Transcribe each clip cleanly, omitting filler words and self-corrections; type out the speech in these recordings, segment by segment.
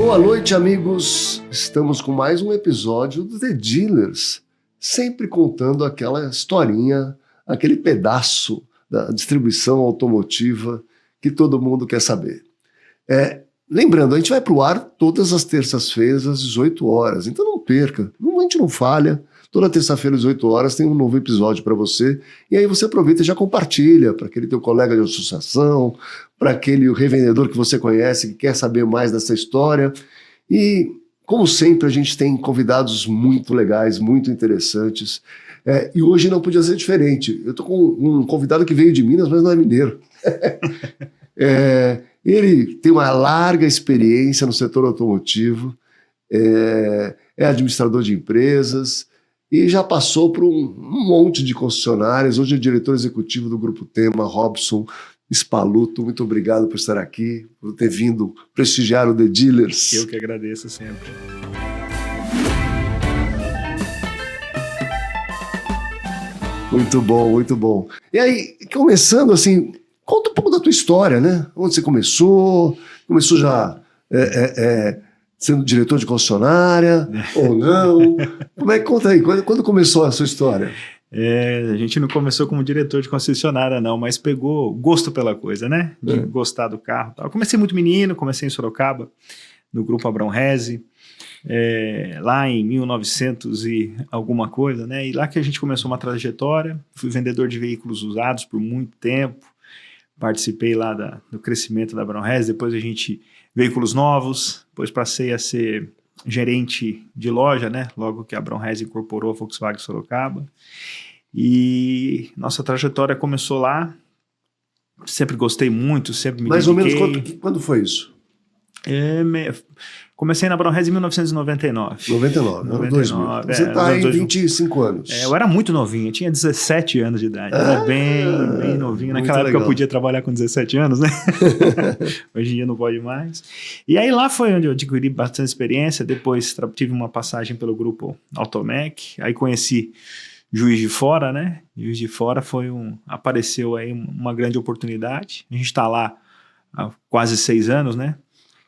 Boa noite, amigos. Estamos com mais um episódio do The Dealers, sempre contando aquela historinha, aquele pedaço da distribuição automotiva que todo mundo quer saber. Lembrando, a gente vai para o ar todas as terças-feiras às 18 horas, então não perca, a gente não falha. Toda terça-feira às 18 horas tem um novo episódio para você, e aí você aproveita e já compartilha para aquele teu colega de associação, para aquele revendedor que você conhece, que quer saber mais dessa história. E, como sempre, a gente tem convidados muito legais, muito interessantes, e hoje não podia ser diferente. Eu estou com um convidado que veio de Minas, mas não é mineiro. Ele tem uma larga experiência no setor automotivo, é administrador de empresas, e já passou por um monte de concessionárias. Hoje é diretor executivo do Grupo Tema, Robson Spaluto. Muito obrigado por estar aqui, por ter vindo prestigiar o The Dealers. Eu que agradeço sempre. Muito bom, muito bom. E aí, começando assim, conta um pouco da tua história, né? Onde você começou? Começou já sendo diretor de concessionária ou não? Como é que conta aí? Quando começou a sua história? A gente não começou como diretor de concessionária, não, mas pegou gosto pela coisa, né? De gostar do carro e tal. Eu comecei muito menino, comecei em Sorocaba, no Grupo Abrão Resi, lá em 1900 e alguma coisa, né? E lá que a gente começou uma trajetória. Fui vendedor de veículos usados por muito tempo, participei lá do crescimento da Abrão Resi. Depois a gente veículos novos, depois passei a ser gerente de loja, né? Logo que a Abrão Resi incorporou a Volkswagen Sorocaba. E nossa trajetória começou lá. Sempre gostei muito, sempre me dediquei. Mais ou menos quando foi isso? Comecei na Abrão Resi em 1999. 99, 2000. Você está aí 25 anos. Eu era muito novinho, eu tinha 17 anos de idade. Era bem novinho. Naquela época eu podia trabalhar com 17 anos, né? Hoje em dia não pode mais. E aí lá foi onde eu adquiri bastante experiência. Depois tive uma passagem pelo grupo Automec. Aí conheci Juiz de Fora, né? Juiz de Fora apareceu aí uma grande oportunidade. A gente está lá há quase 6 anos, né?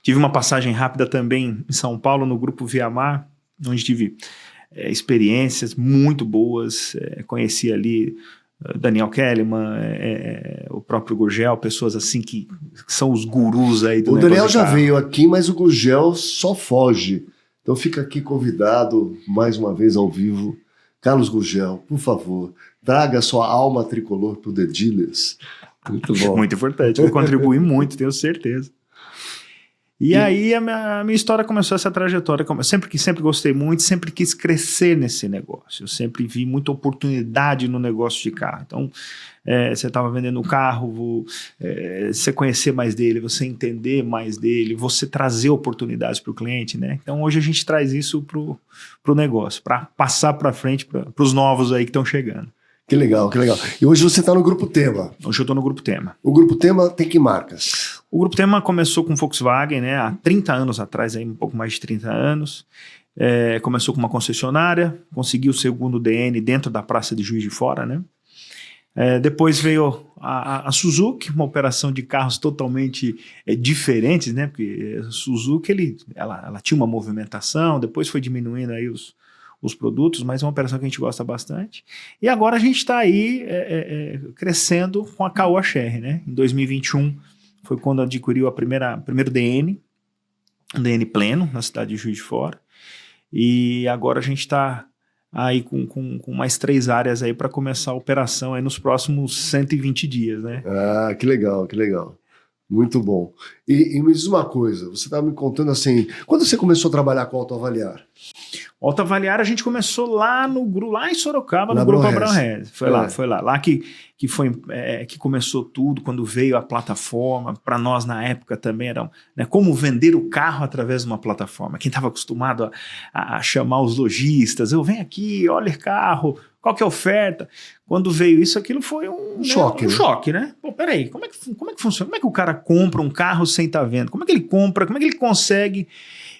Tive uma passagem rápida também em São Paulo, no Grupo Viamar, onde tive experiências muito boas. Conheci ali Daniel Kellerman, o próprio Gurgel, pessoas assim que são os gurus aí do negócio. O Daniel já veio aqui, mas o Gurgel só foge. Então fica aqui convidado, mais uma vez ao vivo. Carlos Gurgel, por favor, traga a sua alma tricolor para o The Dealers. Muito bom. Muito importante, eu contribuí muito, tenho certeza. E aí a minha história começou essa trajetória. Sempre gostei muito, sempre quis crescer nesse negócio. Eu sempre vi muita oportunidade no negócio de carro. Então, você estava vendendo um carro, você conhecer mais dele, você entender mais dele, você trazer oportunidades para o cliente, né? Então, hoje a gente traz isso para o negócio, para passar para frente para os novos aí que estão chegando. Que legal, que legal. E hoje você está no Grupo Tema. Hoje eu estou no Grupo Tema. O Grupo Tema tem que marcas? O Grupo Tema começou com Volkswagen, né, há 30 anos atrás, aí, um pouco mais de 30 anos. Começou com uma concessionária, conseguiu o segundo DN dentro da Praça de Juiz de Fora, né? Depois veio a Suzuki, uma operação de carros totalmente diferentes, né? Porque a Suzuki ela tinha uma movimentação, depois foi diminuindo aí os produtos, mas é uma operação que a gente gosta bastante. E agora a gente está aí crescendo com a Caoa Chery, né? Em 2021 foi quando adquiriu o primeiro DN, um DN pleno, na cidade de Juiz de Fora. E agora a gente está aí com mais 3 áreas aí para começar a operação aí nos próximos 120 dias, né? Ah, que legal, que legal. Muito bom. E me diz uma coisa, você estava me contando assim, quando você começou a trabalhar com Autoavaliar? O Autoavaliar a gente começou lá em Sorocaba, no Grupo Abrão Resi. Foi lá. Lá que começou tudo, quando veio a plataforma. Para nós, na época, também era como vender o carro através de uma plataforma. Quem estava acostumado a chamar os lojistas, vem aqui, olha o carro, qual que é a oferta? Quando veio isso, aquilo foi um choque. Um choque, né? Pô, peraí, como é que funciona? Como é que o cara compra um carro sem estar vendo? Como é que ele compra? Como é que ele consegue?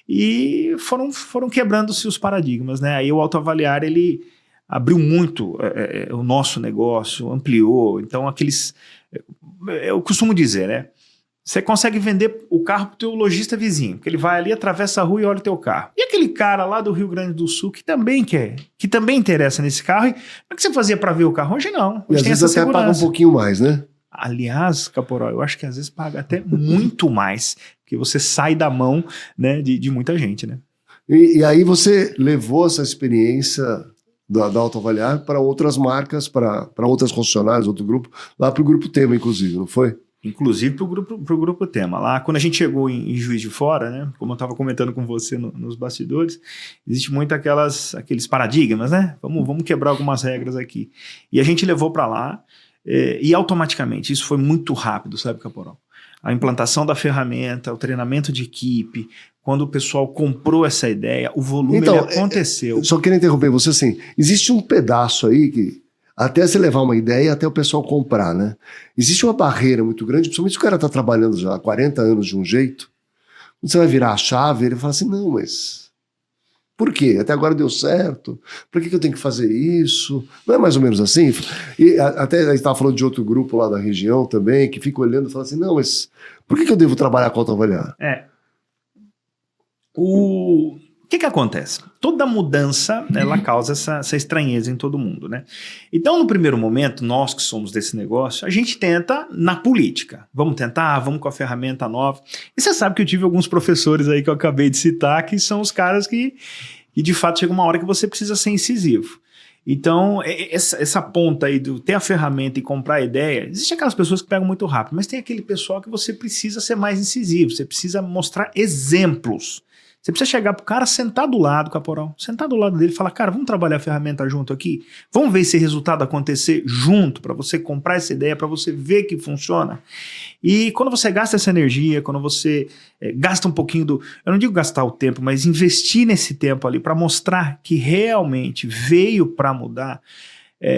E foram quebrando-se os paradigmas, né? Aí o Autoavaliar, ele abriu muito o nosso negócio, ampliou. Então, eu costumo dizer, né? Você consegue vender o carro pro teu lojista vizinho, porque ele vai ali, atravessa a rua e olha o teu carro. E aquele cara lá do Rio Grande do Sul que também quer, que também interessa nesse carro, e como é que você fazia para ver o carro? Hoje não. E Hoje às tem vezes essa até segurança. paga um pouquinho mais, né? Aliás, Caporal, eu acho que às vezes paga até muito mais, porque você sai da mão, né, de muita gente, né? E aí você levou essa experiência da Autoavaliar para outras marcas, para outras concessionárias, outro grupo, lá para o Grupo Tema, inclusive, não foi? Inclusive pro grupo Tema. Lá, quando a gente chegou em Juiz de Fora, né, como eu estava comentando com você nos bastidores, existe muito aqueles paradigmas, né? Vamos quebrar algumas regras aqui. E a gente levou para lá, e automaticamente, isso foi muito rápido, sabe, Caporal? A implantação da ferramenta, o treinamento de equipe, quando o pessoal comprou essa ideia, o volume Então, ele aconteceu. Só queria interromper você assim, existe um pedaço aí que até você levar uma ideia, até o pessoal comprar, né? Existe uma barreira muito grande, principalmente se o cara está trabalhando já há 40 anos de um jeito, quando você vai virar a chave, ele fala assim, não, mas por quê? Até agora deu certo, por que eu tenho que fazer isso? Não é mais ou menos assim? E até a gente estava falando de outro grupo lá da região também, que fica olhando e fala assim, não, mas por que eu devo trabalhar com Autoavaliar? O que acontece? Toda mudança, ela causa essa estranheza em todo mundo, né? Então, no primeiro momento, nós que somos desse negócio, a gente tenta na política. Vamos tentar, vamos com a ferramenta nova. E você sabe que eu tive alguns professores aí que eu acabei de citar, que são os caras que de fato chega uma hora que você precisa ser incisivo. Então, essa ponta aí do ter a ferramenta e comprar a ideia, existe aquelas pessoas que pegam muito rápido, mas tem aquele pessoal que você precisa ser mais incisivo, você precisa mostrar exemplos. Você precisa chegar pro cara, sentar do lado, Caporal, sentar do lado dele e falar, cara, vamos trabalhar a ferramenta junto aqui? Vamos ver esse resultado acontecer junto, para você comprar essa ideia, para você ver que funciona? E quando você gasta essa energia, quando você gasta um pouquinho eu não digo gastar o tempo, mas investir nesse tempo ali para mostrar que realmente veio para mudar,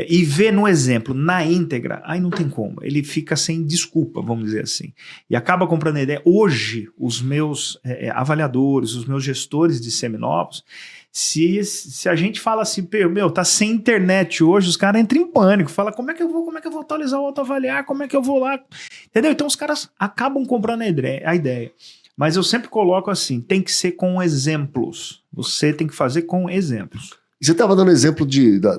e ver no exemplo, na íntegra, aí não tem como, ele fica sem desculpa, vamos dizer assim, e acaba comprando a ideia. Hoje, os meus avaliadores, os meus gestores de seminovos, se a gente fala assim, tá sem internet hoje, os caras entram em pânico, fala, como é que eu vou atualizar o autoavaliar, como é que eu vou lá, entendeu? Então os caras acabam comprando a ideia. Mas eu sempre coloco assim, tem que ser com exemplos, você tem que fazer com exemplos. Você estava dando exemplo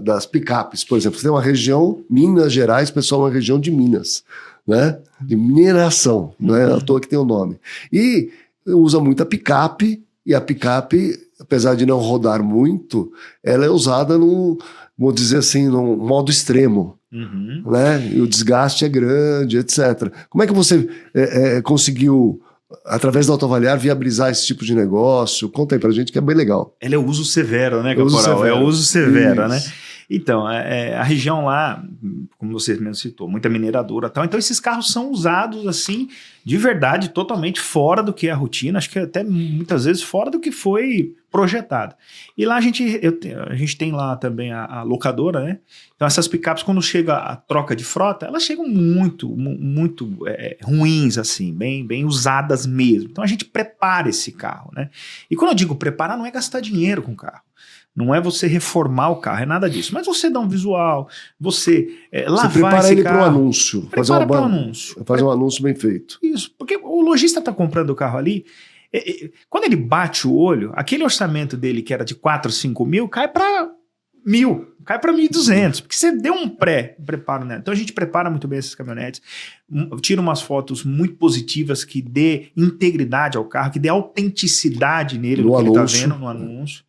das picapes, por exemplo. Você tem uma região, Minas Gerais, pessoal, uma região de Minas, né? De mineração, não é à toa que tem o nome. E usa muita picape, e a picape, apesar de não rodar muito, ela é usada vamos dizer assim, num modo extremo. Né? E o desgaste é grande, etc. Como é que você conseguiu, através da Autoavaliar, viabilizar esse tipo de negócio? Conta aí pra gente que é bem legal. Ele é o uso severo, né, Caporal? É o uso severo, né? Então, a região lá, como você mesmo citou, muita mineradora e tal. Então, esses carros são usados, assim, de verdade, totalmente fora do que é a rotina. Acho que até muitas vezes fora do que foi projetado. E lá a gente tem lá também a locadora, né? Então, essas picapes, quando chega a troca de frota, elas chegam muito ruins, assim, bem usadas mesmo. Então, a gente prepara esse carro, né? E quando eu digo preparar, não é gastar dinheiro com o carro. Não é você reformar o carro, é nada disso. Mas você dá um visual, você lavar esse carro. Você prepara ele para o anúncio. Fazer um anúncio bem feito. Isso, porque o lojista está comprando o carro ali, quando ele bate o olho, aquele orçamento dele que era de 4, 5 mil, cai para 1.000, cai para 1.200, porque você deu um preparo nela. Então a gente prepara muito bem essas caminhonetes, tira umas fotos muito positivas que dê integridade ao carro, que dê autenticidade nele, no que ele está vendo no anúncio.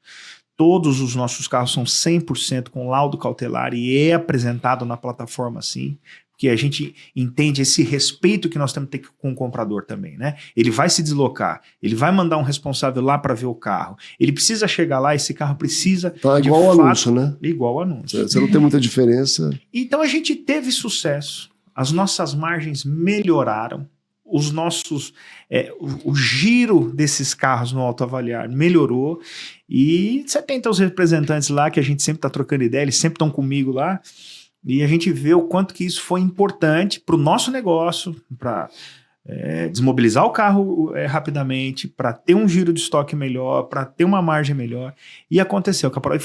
Todos os nossos carros são 100% com laudo cautelar e é apresentado na plataforma assim, porque a gente entende esse respeito que nós temos que ter com o comprador também, né? Ele vai se deslocar, ele vai mandar um responsável lá para ver o carro, ele precisa chegar lá, esse carro precisa... Tá igual ao anúncio, né? Igual ao anúncio. Você não tem muita diferença. Então a gente teve sucesso, as nossas margens melhoraram, os nossos, o giro desses carros no Autoavaliar melhorou, e você tem os representantes lá que a gente sempre está trocando ideia, eles sempre estão comigo lá, e a gente vê o quanto que isso foi importante para o nosso negócio, para desmobilizar o carro rapidamente, para ter um giro de estoque melhor, para ter uma margem melhor, e aconteceu, Caporal,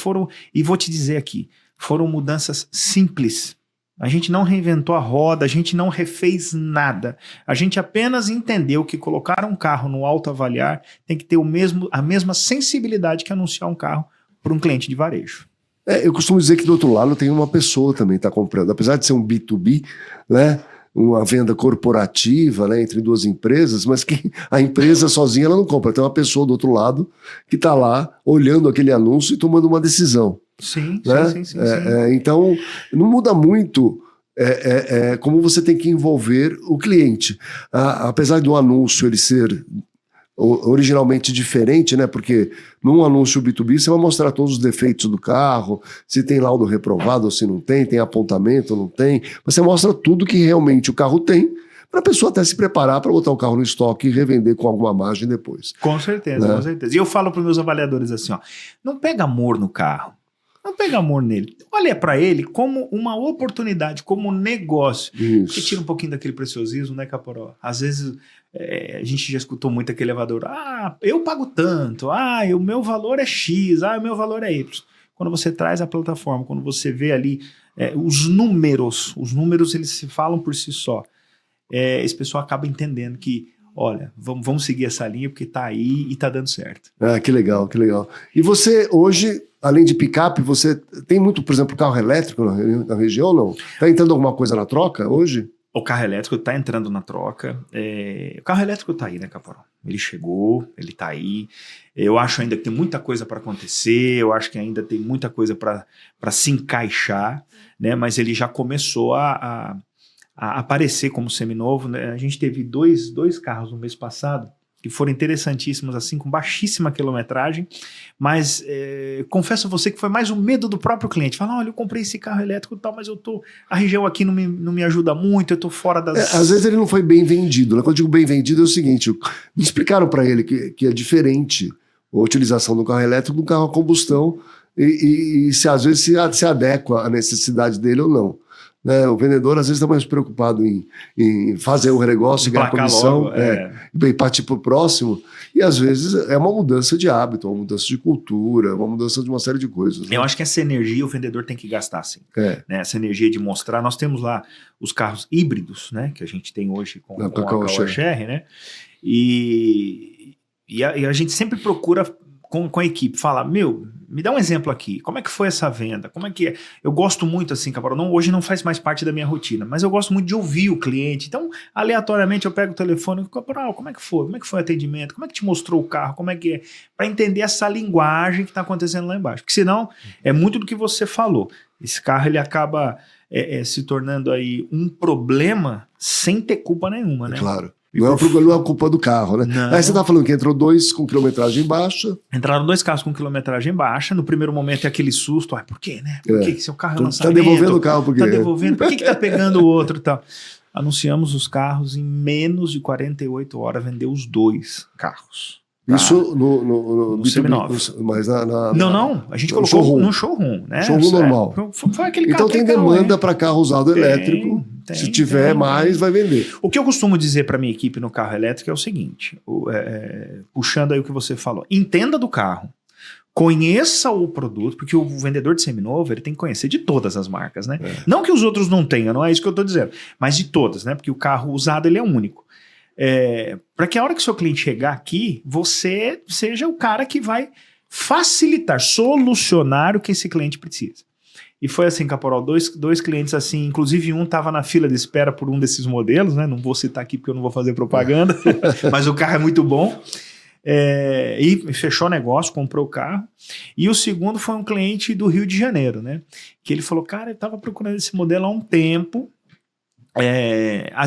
e vou te dizer aqui, foram mudanças simples, A gente não reinventou a roda, a gente não refez nada. A gente apenas entendeu que colocar um carro no autoavaliar tem que ter a mesma sensibilidade que anunciar um carro para um cliente de varejo. Eu costumo dizer que do outro lado tem uma pessoa também que está comprando. Apesar de ser um B2B, né, uma venda corporativa, né, entre duas empresas, mas que a empresa sozinha ela não compra. Tem uma pessoa do outro lado que está lá olhando aquele anúncio e tomando uma decisão. Sim, Né? sim. Então, não muda muito como você tem que envolver o cliente. Apesar do anúncio ele ser originalmente diferente, né? Porque num anúncio B2B você vai mostrar todos os defeitos do carro, se tem laudo reprovado ou se não tem apontamento ou não tem. Você mostra tudo que realmente o carro tem, para a pessoa até se preparar para botar o carro no estoque e revender com alguma margem depois. Com certeza, né? Com certeza. E eu falo para os meus avaliadores assim, ó, não pega amor no carro. Não pega amor nele. Olha para ele como uma oportunidade, como um negócio. Isso. Que tira um pouquinho daquele preciosismo, né, Caporó? Às vezes a gente já escutou muito aquele elevador. Eu pago tanto. O meu valor é X. O meu valor é Y. Quando você traz a plataforma, quando você vê ali os números eles se falam por si só. Esse pessoal acaba entendendo que olha, vamos seguir essa linha porque tá aí e tá dando certo. Que legal, que legal. E você hoje, além de picape, você tem muito, por exemplo, carro elétrico na região ou não? Tá entrando alguma coisa na troca hoje? O carro elétrico tá entrando na troca. O carro elétrico tá aí, né, Caporó? Ele chegou, ele tá aí. Eu acho ainda que tem muita coisa para acontecer, eu acho que ainda tem muita coisa para se encaixar, né? Mas ele já começou a aparecer como seminovo, né? A gente teve dois carros no mês passado que foram interessantíssimos, assim, com baixíssima quilometragem, mas confesso a você que foi mais o medo do próprio cliente. Fala, olha, eu comprei esse carro elétrico e tal, mas a região aqui não me ajuda muito, eu tô fora das... Às vezes ele não foi bem vendido, né? Quando eu digo bem vendido é o seguinte, me explicaram para ele que é diferente a utilização do carro elétrico do carro a combustão e se às vezes se adequa à necessidade dele ou não. Né? O vendedor às vezes está mais preocupado em fazer o negócio, ganhar comissão, e partir para o próximo, e às vezes é uma mudança de hábito, uma mudança de cultura, uma mudança de uma série de coisas. Né? Eu acho que essa energia o vendedor tem que gastar, sim. Né? Essa energia de mostrar. Nós temos lá os carros híbridos, né? Que a gente tem hoje com a Caoa-Chery, né? E a gente sempre procura com a equipe, fala, me dá um exemplo aqui, como é que foi essa venda, como é que é? Eu gosto muito assim, Caporó, hoje não faz mais parte da minha rotina, mas eu gosto muito de ouvir o cliente, então aleatoriamente eu pego o telefone, Caporó, como é que foi o atendimento, como é que te mostrou o carro, como é que é, para entender essa linguagem que está acontecendo lá embaixo, porque senão é muito do que você falou, esse carro ele acaba se tornando aí um problema sem ter culpa nenhuma, né? Claro. Não é a culpa do carro, né? Não. Aí você tá falando que entrou 2 com quilometragem baixa. Entraram 2 carros com quilometragem baixa. No primeiro momento é aquele susto. Por quê, né? Por que seu carro é lançamento? Tá devolvendo o carro por quê? Tá devolvendo. Por que tá pegando o outro e tal? Anunciamos os carros em menos de 48 horas. Vendeu os 2 carros. Tá? Isso no seminovo. Mas Não. A gente colocou no showroom. Né? Showroom normal. Foi aquele carro. Então tem demanda para carro usado elétrico. Se tiver mais, vai vender. O que eu costumo dizer para minha equipe no carro elétrico é o seguinte, puxando aí o que você falou, entenda do carro, conheça o produto, porque o vendedor de seminovo ele tem que conhecer de todas as marcas, né? Não que os outros não tenham, não é isso que eu estou dizendo, mas de todas, né? Porque o carro usado ele é único. Para que a hora que o seu cliente chegar aqui, você seja o cara que vai facilitar, solucionar o que esse cliente precisa. E foi assim, Caporó, dois clientes assim, inclusive um estava na fila de espera por um desses modelos, né? Não vou citar aqui porque eu não vou fazer propaganda, mas o carro é muito bom. E fechou o negócio, comprou o carro. E o segundo foi um cliente do Rio de Janeiro, né? Que ele falou, cara, eu estava procurando esse modelo há um tempo.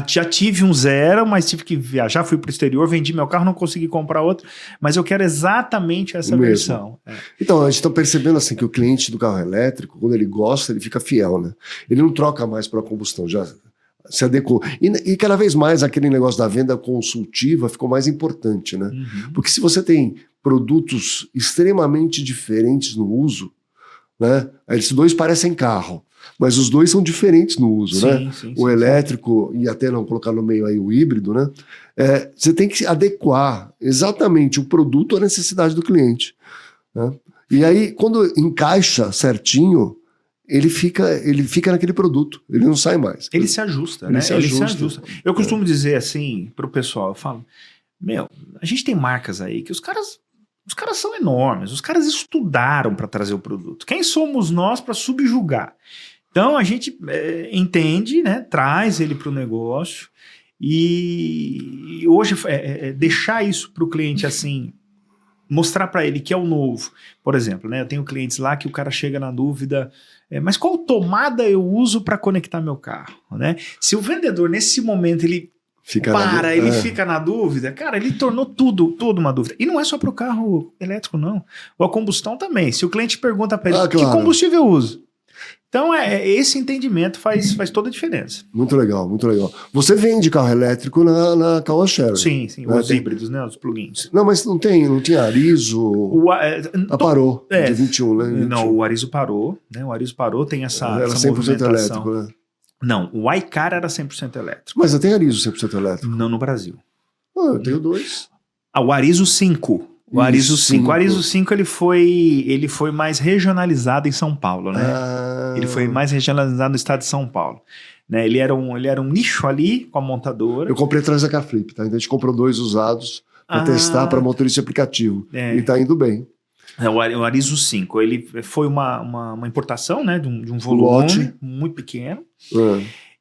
Já tive um 0, mas tive que viajar, fui para o exterior, vendi meu carro, não consegui comprar outro, mas eu quero exatamente essa versão. Então, a gente está percebendo assim que o cliente do carro elétrico, quando ele gosta, ele fica fiel, né? Ele não troca mais para combustão, já se adequou. E cada vez mais aquele negócio da venda consultiva ficou mais importante, né? Porque se você tem produtos extremamente diferentes no uso, né? Esses 2 parecem carro, mas os 2 são diferentes no uso, né? O elétrico, e até não colocar no meio aí o híbrido, né? Você tem que adequar exatamente o produto à necessidade do cliente, né? E aí, quando encaixa certinho, ele fica naquele produto, ele não sai mais. Ele se ajusta, né? Ele se ajusta. Eu costumo dizer assim pro pessoal, eu falo, a gente tem marcas aí que os caras são enormes, os caras estudaram para trazer o produto. Quem somos nós para subjugar? Então a gente entende, né? Traz ele para o negócio e hoje deixar isso para o cliente assim, mostrar para ele que é o novo. Por exemplo, né? Eu tenho clientes lá que o cara chega na dúvida, mas qual tomada eu uso para conectar meu carro, né? Se o vendedor nesse momento ele fica na dúvida, cara, ele tornou tudo uma dúvida. E não é só para o carro elétrico, não. Ou a combustão também. Se o cliente pergunta para ele, que combustível eu uso? Então, esse entendimento faz toda a diferença. Muito legal, muito legal. Você vende carro elétrico na Caoa Sherry? Sim, os híbridos, né? Os plugins. Não, mas não tinha Arizo. Parou, de 21, né? 21. Não, o Arizo parou, né? O Arizo parou, tem essa era 100% elétrico, né? Não, o iCar era 100% elétrico. Mas eu tenho Arizo 100% elétrico. Não no Brasil. Eu tenho 2. O Arizo 5. O Arizo 5. O Arizo 5 ele foi mais regionalizado em São Paulo, né? Ele foi mais regionalizado no estado de São Paulo. Né? Ele era um nicho ali com a montadora. Eu comprei atrás da Caflip, tá? Então a gente comprou 2 usados para testar para motorista aplicativo. E tá indo bem. O Arizo 5, ele foi uma importação, né, de um volume muito pequeno.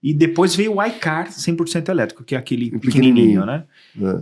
E depois veio o iCar 100% elétrico, que é aquele pequenininho, né?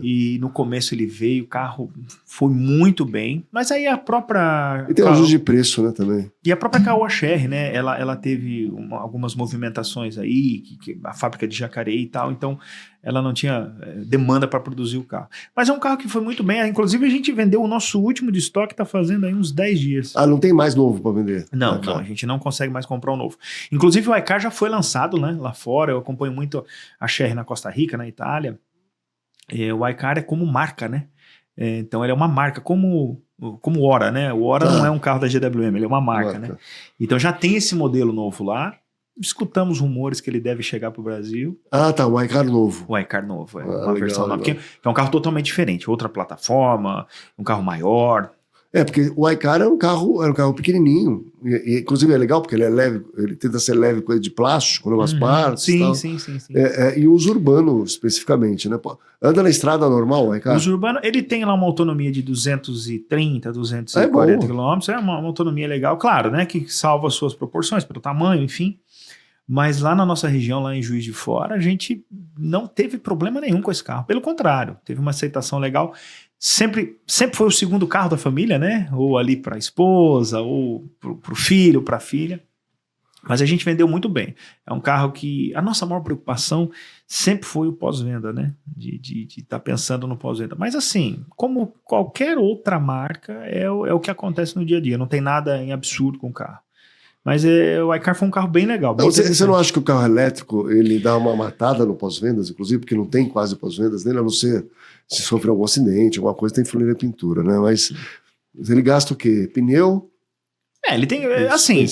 E no começo ele veio, o carro foi muito bem, mas aí a própria... E tem ajuste de preço, né, também. E a própria Caoa Sherry, né, ela teve algumas movimentações aí, que a fábrica de Jacareí e tal, então ela não tinha demanda para produzir o carro. Mas é um carro que foi muito bem, inclusive a gente vendeu o nosso último de estoque, tá fazendo aí uns 10 dias. Não tem mais novo para vender? Não, a gente não consegue mais comprar um novo. Inclusive o iCar já foi lançado, né, lá fora, eu acompanho muito a Sherry na Costa Rica, na Itália. O iCar é como marca, né? Então ele é uma marca, como o Ora, né? O Ora não é um carro da GWM, ele é uma marca, né? Então já tem esse modelo novo lá. Escutamos rumores que ele deve chegar para o Brasil. O iCar novo. O iCar novo, uma versão nova. Que é um carro totalmente diferente, outra plataforma, um carro maior. Porque o iCar era um carro pequenininho. E, inclusive é legal porque ele é leve, ele tenta ser leve, coisa de plástico, umas partes. Sim. E o uso urbano, especificamente, né? Anda na estrada normal, o iCar? O uso urbano, ele tem lá uma autonomia de 230, 240 quilômetros. É uma autonomia legal, claro, né? Que salva as suas proporções, pelo tamanho, enfim. Mas lá na nossa região, lá em Juiz de Fora, a gente não teve problema nenhum com esse carro. Pelo contrário, teve uma aceitação legal. Sempre foi o segundo carro da família, né? Ou ali para a esposa, ou para o filho, para a filha. Mas a gente vendeu muito bem. É um carro que a nossa maior preocupação sempre foi o pós-venda, né? De estar pensando no pós-venda. Mas assim, como qualquer outra marca, é o que acontece no dia a dia. Não tem nada em absurdo com o carro. Mas o iCar foi um carro bem legal. Você não acha que o carro elétrico ele dá uma matada no pós-vendas, inclusive, porque não tem quase pós-vendas nele, a não ser se sofrer algum acidente, alguma coisa, tem funilaria e pintura, né? Mas ele gasta o quê? Pneu? Ele tem, assim,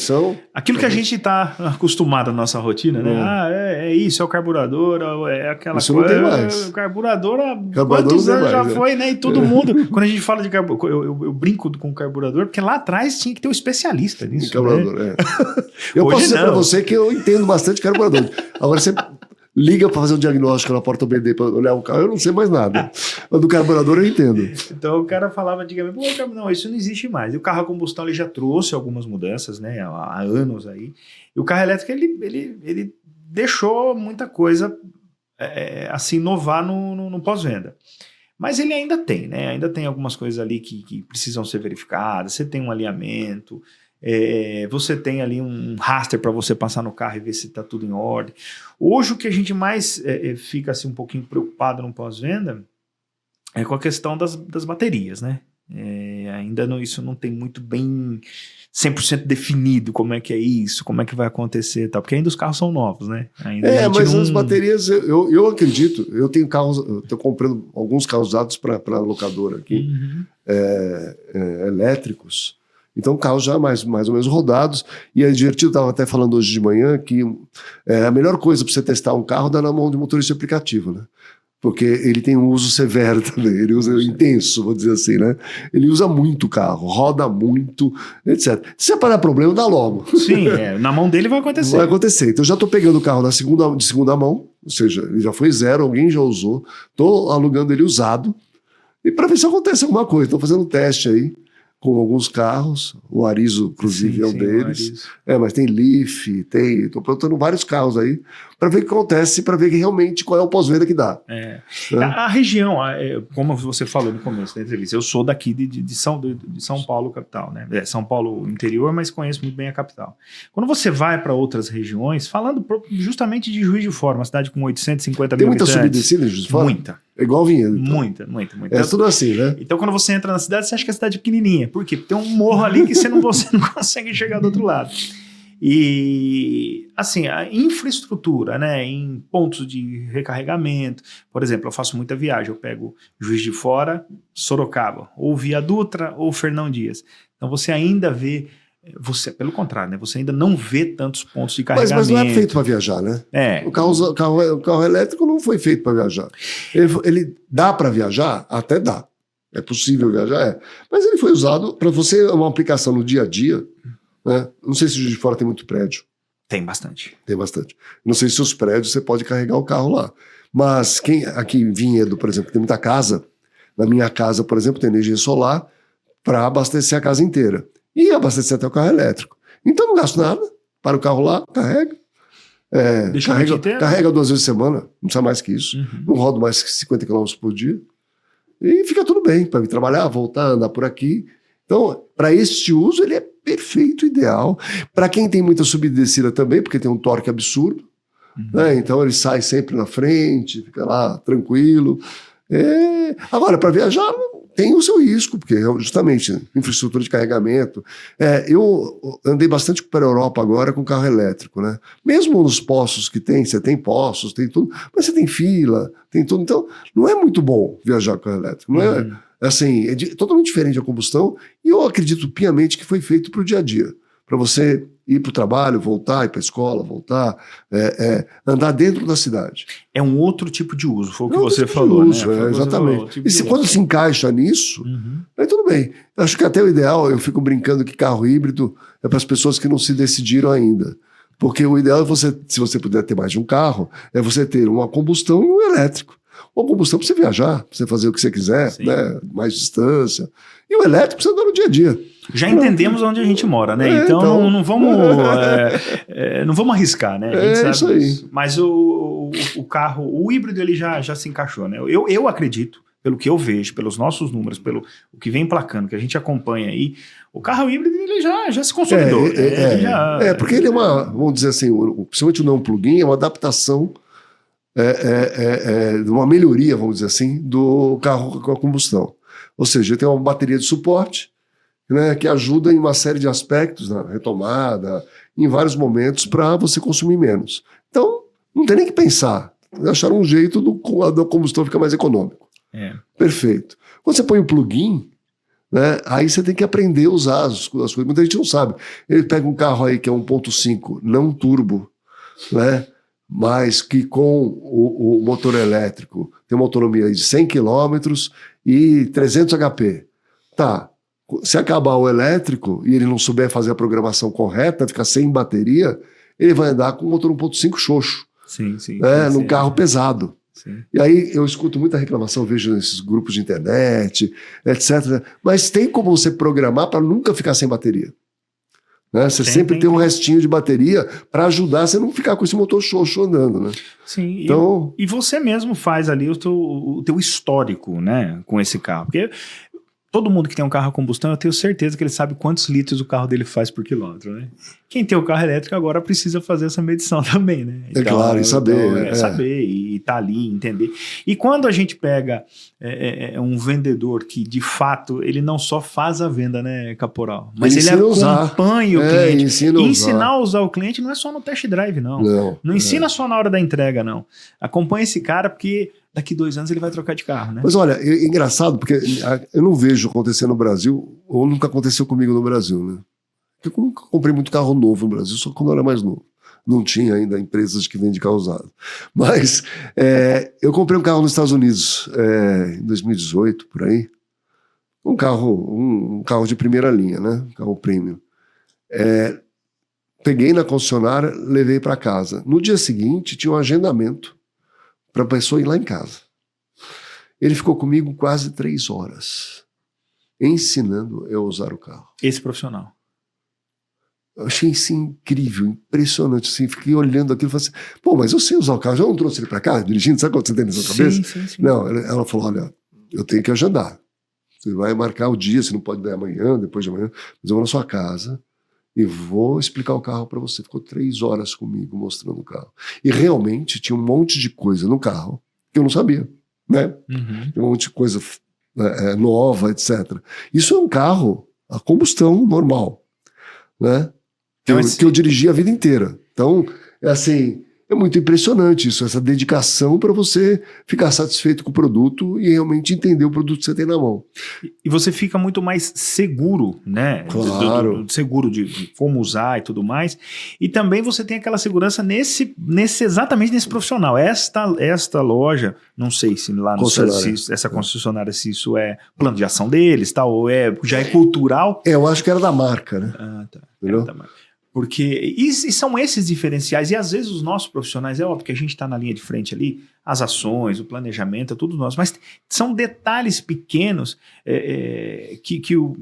aquilo que a gente está acostumado na nossa rotina, né? É isso, é o carburador, é aquela isso coisa. Não tem mais. O carburador há quantos anos já foi, né? E todo mundo, quando a gente fala de carburador, eu brinco com o carburador, porque lá atrás tinha que ter um especialista nisso. Carburador, né? Eu posso dizer para você que eu entendo bastante carburador. Agora você liga para fazer um diagnóstico na porta BD para olhar o carro, eu não sei mais nada. Mas do carburador eu entendo. Então o cara falava antigamente, não, isso não existe mais. E o carro a combustão ele já trouxe algumas mudanças, né, há anos aí. E o carro elétrico ele deixou muita coisa assim, inovar no pós-venda. Mas ele ainda tem, né? Ainda tem algumas coisas ali que precisam ser verificadas. Você tem um alinhamento, você tem ali um raster para você passar no carro e ver se está tudo em ordem. Hoje o que a gente mais fica assim, um pouquinho preocupado no pós-venda é com a questão das baterias, né? Ainda isso não tem muito bem 100% definido como é que é isso, como é que vai acontecer e tal, porque ainda os carros são novos, né? Mas as baterias, eu acredito, eu tenho carros, eu estou comprando alguns carros usados para locadora aqui, elétricos. Então, carros já mais ou menos rodados. E é divertido, estava até falando hoje de manhã, que a melhor coisa para você testar um carro é dar na mão de motorista aplicativo, né? Porque ele tem um uso severo também, ele usa intenso, vou dizer assim, né? Ele usa muito o carro, roda muito, etc. Se aparecer problema, dá logo. Sim, na mão dele vai acontecer. Vai acontecer. Então, eu já estou pegando o carro de segunda mão, ou seja, ele já foi zero, alguém já usou, estou alugando ele usado, e para ver se acontece alguma coisa. Estou fazendo um teste aí com alguns carros, o Arizo, inclusive, é um deles. Mas tem Leaf, estou plantando vários carros aí, para ver o que acontece, para ver realmente qual é o pós-venda que dá. A região, como você falou no começo da entrevista, eu sou daqui de São Paulo, capital, né? São Paulo interior, mas conheço muito bem a capital. Quando você vai para outras regiões, falando justamente de Juiz de Fora, uma cidade com 850 mil habitantes. Tem muita subida em Juiz de Fora? Muita. É igual Vinhedo. Então. Muita. É tudo assim, né? Então, quando você entra na cidade, você acha que a cidade é pequenininha. Por quê? Porque tem um morro ali que você não consegue chegar do outro lado. E, assim, a infraestrutura, né, em pontos de recarregamento, por exemplo, eu faço muita viagem, eu pego Juiz de Fora, Sorocaba, ou Via Dutra, ou Fernão Dias. Então, você ainda vê, pelo contrário, né, você ainda não vê tantos pontos de carregamento. Mas não é feito para viajar, né? O carro elétrico não foi feito para viajar. Ele dá para viajar? Até dá. É possível viajar? Mas ele foi usado para você, uma aplicação no dia a dia, né? Não sei se Juiz de Fora tem muito prédio. Tem bastante. Não sei se os prédios você pode carregar o carro lá. Mas aqui em Vinhedo, por exemplo, tem muita casa. Na minha casa, por exemplo, tem energia solar para abastecer a casa inteira. E abastecer até o carro elétrico. Então não gasto nada. Para o carro lá, carrega. Carrega 2 vezes por semana. Não precisa mais que isso. Não rodo mais que 50 km por dia. E fica tudo bem para ir trabalhar, voltar, andar por aqui. Então, para este uso, ele é perfeito, ideal. Para quem tem muita subida e descida também, porque tem um torque absurdo, né? Então ele sai sempre na frente, fica lá tranquilo. Agora, para viajar, tem o seu risco, porque justamente infraestrutura de carregamento. Eu andei bastante para a Europa agora com carro elétrico, né? Mesmo nos postos que tem, você tem postos, tem tudo, mas você tem fila, tem tudo. Então, não é muito bom viajar com carro elétrico. Não é assim, totalmente diferente da combustão, e eu acredito piamente que foi feito para o dia a dia. Para você ir para o trabalho, voltar, ir para a escola, voltar, andar dentro da cidade. É um outro tipo de uso, foi o que você falou, né? Exatamente. E quando se encaixa nisso, aí tudo bem. Eu acho que até o ideal, eu fico brincando que carro híbrido é para as pessoas que não se decidiram ainda. Porque o ideal é você, se você puder ter mais de um carro, é você ter uma combustão e um elétrico. Uma combustão para você viajar, para você fazer o que você quiser, né? Mais distância. E o elétrico para você andar no dia a dia. Já entendemos onde a gente mora, né? Então não vamos não vamos arriscar, né? A gente sabe isso aí. Mas o carro, o híbrido, ele já se encaixou, né? Eu acredito, pelo que eu vejo, pelos nossos números, pelo o que vem emplacando, que a gente acompanha aí, o carro híbrido ele já se consolidou. Porque ele é vamos dizer assim, principalmente o não plug-in, é uma adaptação, uma melhoria, vamos dizer assim, do carro com a combustão. Ou seja, ele tem uma bateria de suporte, né, que ajuda em uma série de aspectos, na retomada, em vários momentos, para você consumir menos. Então, não tem nem que pensar. Acharam um jeito da combustão ficar mais econômico. Perfeito. Quando você põe o plug-in, né, aí você tem que aprender a usar as coisas. Muita gente não sabe. Ele pega um carro aí que é 1.5, não turbo, né, mas que com o motor elétrico tem uma autonomia de 100 km e 300 HP. Tá. Se acabar o elétrico e ele não souber fazer a programação correta, ficar sem bateria, ele vai andar com o motor 1.5 xoxo. Sim. Num carro pesado. Sim. E aí eu escuto muita reclamação, vejo nesses grupos de internet, etc. Mas tem como você programar para nunca ficar sem bateria. Né? Você sempre tem um restinho de bateria para ajudar você a não ficar com esse motor xoxo andando, né? Sim, então, e você mesmo faz ali o teu histórico, né, com esse carro. Porque todo mundo que tem um carro a combustão, eu tenho certeza que ele sabe quantos litros o carro dele faz por quilômetro, né? Quem tem o carro elétrico agora precisa fazer essa medição também, né? Então, claro, e saber. Saber e tá ali, entender. E quando a gente pega um vendedor que, de fato, ele não só faz a venda, né, Caporal? Mas ele acompanha o cliente. Ensinar a usar o cliente não é só no test drive, não. Não ensina só na hora da entrega, não. Acompanha esse cara porque daqui 2 anos ele vai trocar de carro, né? Mas olha, é engraçado, porque eu não vejo acontecer no Brasil, ou nunca aconteceu comigo no Brasil, né? Eu nunca comprei muito carro novo no Brasil, só quando eu era mais novo. não tinha ainda empresas que vendem carro usado. Mas eu comprei um carro nos Estados Unidos em 2018, por aí. Um carro de primeira linha, né? Um carro premium. Peguei na concessionária, levei para casa. No dia seguinte, tinha um agendamento para a pessoa ir lá em casa. Ele ficou comigo quase 3 horas, ensinando eu a usar o carro. Esse profissional. Eu achei isso incrível, impressionante. Assim, fiquei olhando aquilo e falei assim, pô, mas eu sei usar o carro, já não trouxe ele para cá, dirigindo, sabe quando você tem na sua cabeça? Sim. Não, ela falou, olha, eu tenho que agendar. Você vai marcar o dia, você não pode dar amanhã, depois de amanhã, mas eu vou na sua casa e vou explicar o carro para você. Ficou 3 horas comigo mostrando o carro. E realmente tinha um monte de coisa no carro que eu não sabia, né? Um monte de coisa nova, etc. Isso é um carro a combustão normal, né? Que eu dirigi a vida inteira. Então, é muito impressionante isso, essa dedicação para você ficar satisfeito com o produto e realmente entender o produto que você tem na mão. E você fica muito mais seguro, né? Claro. Seguro de como usar e tudo mais. E também você tem aquela segurança exatamente nesse profissional. Esta loja, não sei se lá no essa concessionária, se isso é plano de ação deles, tal, ou já é cultural. Eu acho que era da marca, né? Tá. Era da marca. Porque e são esses diferenciais, e às vezes os nossos profissionais, é óbvio que a gente está na linha de frente ali, as ações, o planejamento, é tudo nosso, mas são detalhes pequenos que o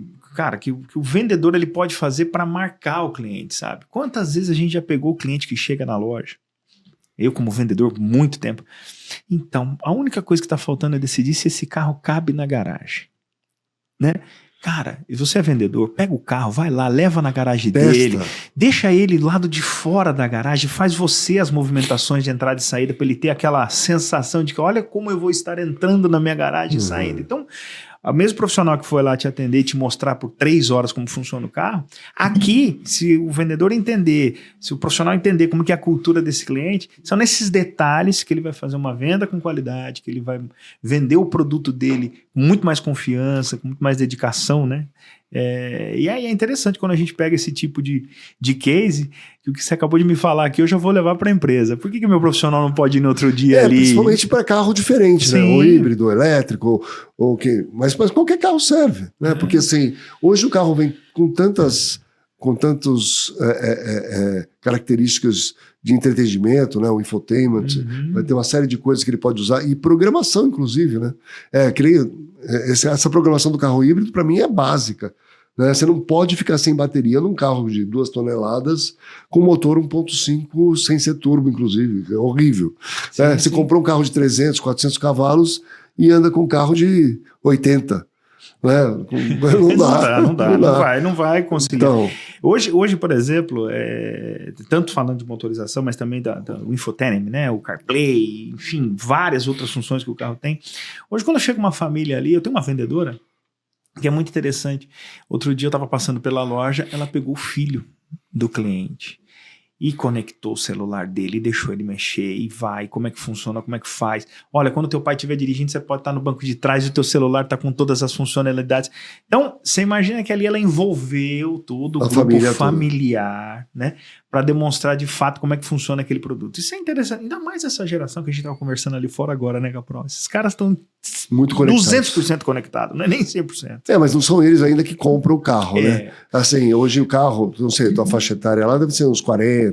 vendedor ele pode fazer para marcar o cliente, sabe? Quantas vezes a gente já pegou o cliente que chega na loja, eu como vendedor, muito tempo, então a única coisa que está faltando é decidir se esse carro cabe na garagem, né? Cara, e você é vendedor, pega o carro, vai lá, leva na garagem dele, deixa ele do lado de fora da garagem, faz você as movimentações de entrada e saída para ele ter aquela sensação de que olha como eu vou estar entrando na minha garagem e saindo. Então, o mesmo profissional que foi lá te atender e te mostrar por 3 horas como funciona o carro, aqui, se o vendedor entender, se o profissional entender como que é a cultura desse cliente, são nesses detalhes que ele vai fazer uma venda com qualidade, que ele vai vender o produto dele com muito mais confiança, com muito mais dedicação, né? E aí é interessante quando a gente pega esse tipo de case, que o que você acabou de me falar aqui, eu já vou levar para a empresa. Por que meu profissional não pode ir no outro dia ali? Principalmente para carro diferente, né? Ou híbrido, ou elétrico, mas qualquer carro serve, né? Porque assim, hoje o carro vem com tantas características de entretenimento, né? O infotainment, vai ter uma série de coisas que ele pode usar, e programação, inclusive, né? Essa programação do carro híbrido, para mim, é básica, né? Você não pode ficar sem bateria num carro de 2 toneladas com motor 1.5 sem ser turbo, inclusive. É horrível. Sim, né? Você comprou um carro de 300, 400 cavalos e anda com um carro de 80. Né? Não vai conseguir. Então, hoje, por exemplo, tanto falando de motorização, mas também do infotainment, né? O CarPlay, enfim, várias outras funções que o carro tem. Hoje, quando chega uma família ali, eu tenho uma vendedora que é muito interessante. Outro dia eu estava passando pela loja, ela pegou o filho do cliente e conectou o celular dele e deixou ele mexer e vai, como é que funciona, como é que faz. Olha, quando teu pai estiver dirigindo, você pode estar no banco de trás e o teu celular está com todas as funcionalidades. Então, você imagina que ali ela envolveu todo o grupo familiar, né, para demonstrar de fato como é que funciona aquele produto. Isso é interessante, ainda mais essa geração que a gente estava conversando ali fora agora, né, Capro? Esses caras estão muito conectados. 200% conectados, não é nem 100%. Mas não são eles ainda que compram o carro, né? Assim, hoje o carro, não sei, tua faixa etária lá deve ser uns 40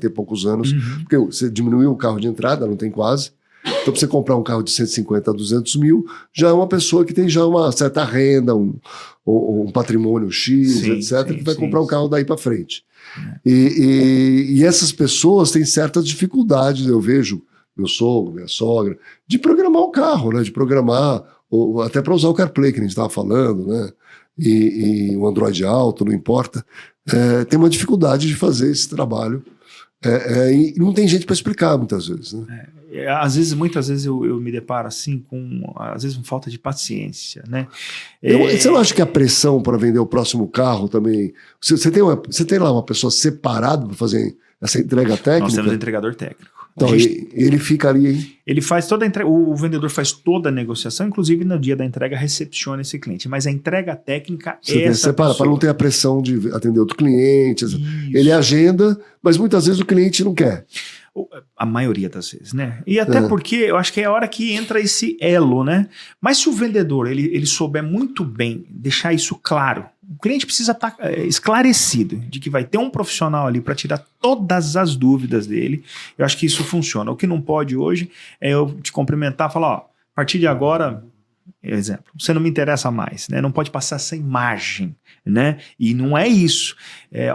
e poucos anos, porque você diminuiu o carro de entrada, não tem quase. Então, para você comprar um carro de 150 a 200 mil, já é uma pessoa que tem já uma certa renda, um patrimônio X, etc., que vai comprar um carro daí para frente. E essas pessoas têm certas dificuldades, eu vejo, meu sogro, minha sogra, de programar o carro, né? De programar, ou até para usar o CarPlay, que a gente estava falando, né? E o Android Auto, não importa. Tem uma dificuldade de fazer esse trabalho. E não tem gente para explicar muitas vezes, né? Muitas vezes eu me deparo assim com, às vezes, uma falta de paciência, né? Você não acha que a pressão para vender o próximo carro também... Você tem lá uma pessoa separada para fazer essa entrega técnica? Nós temos um entregador técnico. Então, ele fica ali, hein? Ele faz toda a entrega, o vendedor faz toda a negociação, inclusive no dia da entrega recepciona esse cliente, mas a entrega técnica Você é essa separa, para pessoa. não ter a pressão de atender outro cliente. Isso. Ele agenda, mas muitas vezes o cliente não quer. A maioria das vezes, né? E até porque eu acho que é a hora que entra esse elo, né? Mas se o vendedor ele souber muito bem deixar isso claro, o cliente precisa estar esclarecido de que vai ter um profissional ali para tirar todas as dúvidas dele. Eu acho que isso funciona. O que não pode hoje é eu te cumprimentar e falar, ó, a partir de agora, exemplo, você não me interessa mais, né? Não pode passar essa imagem, né? E não é isso.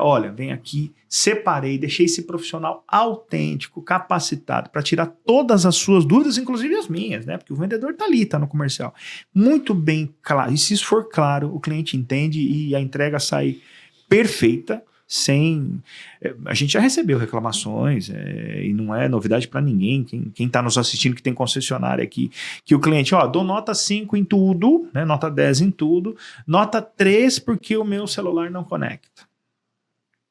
Olha, vem aqui, separei, deixei esse profissional autêntico, capacitado para tirar todas as suas dúvidas, inclusive as minhas, né? Porque o vendedor tá ali, tá no comercial. Muito bem claro. E se isso for claro, o cliente entende e a entrega sai perfeita. A gente já recebeu reclamações e não é novidade para ninguém, quem está nos assistindo que tem concessionária aqui, que o cliente, dou nota 5 em tudo, né, nota 10 em tudo, nota 3 porque o meu celular não conecta,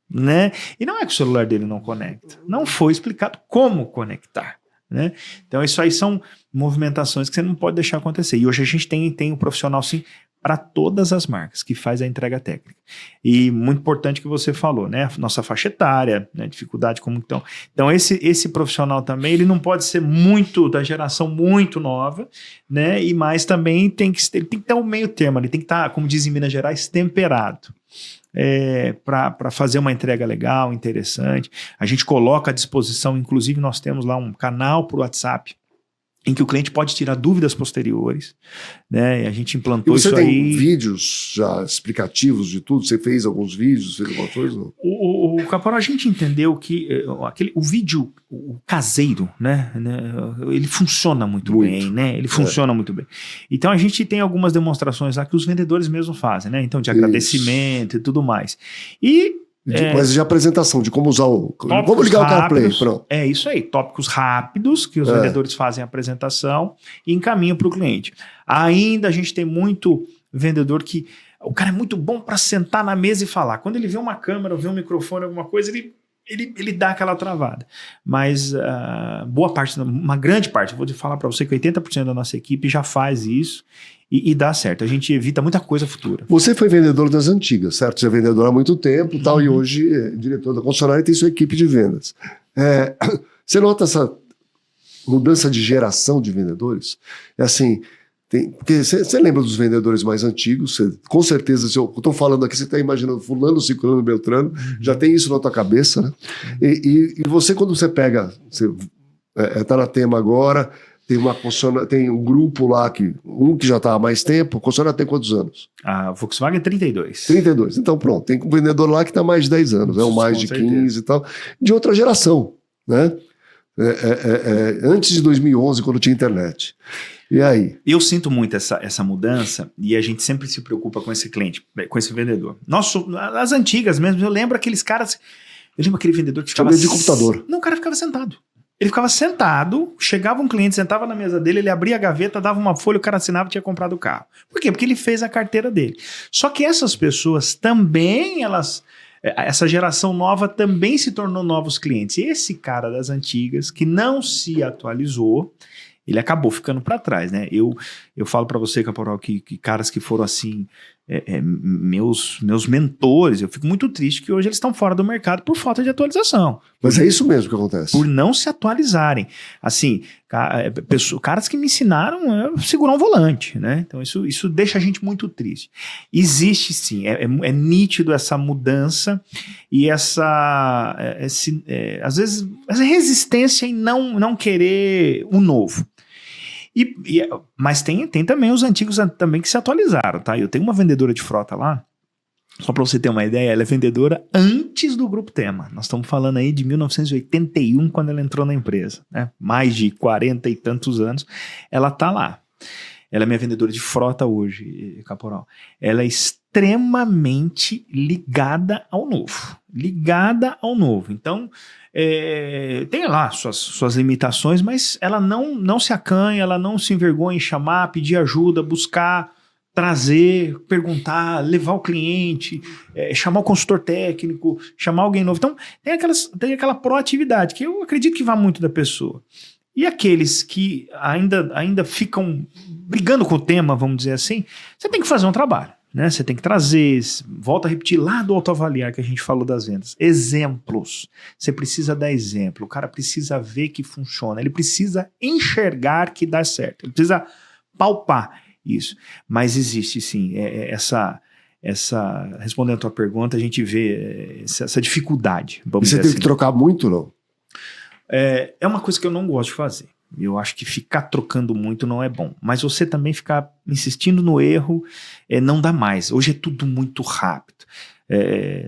né? E não é que o celular dele não conecta, não foi explicado como conectar, né? Então isso aí são movimentações que você não pode deixar acontecer, e hoje a gente tem um profissional sim para todas as marcas, que faz a entrega técnica. E muito importante que você falou, né? Nossa faixa etária, né? Dificuldade como então. Então, esse profissional também, ele não pode ser muito da geração muito nova, né? E mais também ele tem que ter um meio termo, ele tem que estar, como diz em Minas Gerais, temperado. Para fazer uma entrega legal, interessante. A gente coloca à disposição, inclusive nós temos lá um canal por WhatsApp, em que o cliente pode tirar dúvidas posteriores, né? E a gente implantou isso aí. Você tem vídeos já explicativos de tudo? Você fez alguns vídeos, fez alguma coisa? O Caporal, a gente entendeu que o vídeo, o caseiro, né? Ele funciona muito bem, né? Ele funciona muito bem. Então a gente tem algumas demonstrações lá que os vendedores mesmo fazem, né? Então de agradecimento e tudo mais. Mas de apresentação, de como usar como ligar o CarPlay, pronto. É isso aí, tópicos rápidos que os vendedores fazem a apresentação e encaminham para o cliente. Ainda a gente tem muito vendedor que o cara é muito bom para sentar na mesa e falar. Quando ele vê uma câmera, ou vê um microfone, alguma coisa, ele dá aquela travada. Mas boa parte, uma grande parte, vou falar para você que 80% da nossa equipe já faz isso e dá certo. A gente evita muita coisa futura. Você foi vendedor das antigas, certo? Você é vendedor há muito tempo tal, e hoje é diretor da concessionária e tem sua equipe de vendas. Você nota essa mudança de geração de vendedores? É assim... Porque você lembra dos vendedores mais antigos, com certeza, se eu estou falando aqui, você está imaginando fulano, ciclano, beltrano, já tem isso na tua cabeça, né? E você, quando você pega, você está na Tema agora, tem um grupo lá, que já está há mais tempo, a concessionária tem quantos anos? A Volkswagen 32. 32, então pronto, tem um vendedor lá que está há mais de 10 anos, mais de 15 e tal, de outra geração, né? Antes de 2011, quando tinha internet. E aí? Eu sinto muito essa mudança e a gente sempre se preocupa com esse cliente, com esse vendedor. As antigas mesmo, eu lembro aqueles caras... Eu lembro aquele vendedor que ficava... de computador. Não, o cara ficava sentado. Ele ficava sentado, chegava um cliente, sentava na mesa dele, ele abria a gaveta, dava uma folha, o cara assinava e tinha comprado o carro. Por quê? Porque ele fez a carteira dele. Só que essas pessoas também, essa geração nova também se tornou novos clientes. E esse cara das antigas, que não se atualizou, ele acabou ficando para trás, né? Eu falo para você, Caporal, que caras que foram assim, meus mentores, eu fico muito triste que hoje eles estão fora do mercado por falta de atualização. Mas é isso mesmo que acontece. Por não se atualizarem. Assim, caras que me ensinaram a segurar um volante, né? Então isso deixa a gente muito triste. Existe sim, é nítido essa mudança e às vezes, essa resistência em não querer o novo. Mas tem também os antigos também que se atualizaram, tá? Eu tenho uma vendedora de frota lá, só para você ter uma ideia, ela é vendedora antes do Grupo Tema. Nós estamos falando aí de 1981, quando ela entrou na empresa, né? Mais de 40 e tantos anos, então tá lá. Ela é minha vendedora de frota hoje, Caporal. Ela é extremamente ligada ao novo. Então, tem lá suas limitações, mas ela não se acanha, ela não se envergonha em chamar, pedir ajuda, buscar, trazer, perguntar, levar o cliente, chamar o consultor técnico, chamar alguém novo. Então, tem aquela proatividade, que eu acredito que vai muito da pessoa. E aqueles que ainda ficam brigando com o tema, vamos dizer assim, você tem que fazer um trabalho, né? Você tem que trazer, volta a repetir lá do autoavaliar que a gente falou das vendas. Exemplos. Você precisa dar exemplo. O cara precisa ver que funciona. Ele precisa enxergar que dá certo. Ele precisa palpar isso. Mas existe, sim, respondendo a tua pergunta, a gente vê essa dificuldade. Vamos dizer assim. Você tem que trocar muito, não? É uma coisa que eu não gosto de fazer. Eu acho que ficar trocando muito não é bom. Mas você também ficar insistindo no erro não dá mais. Hoje é tudo muito rápido.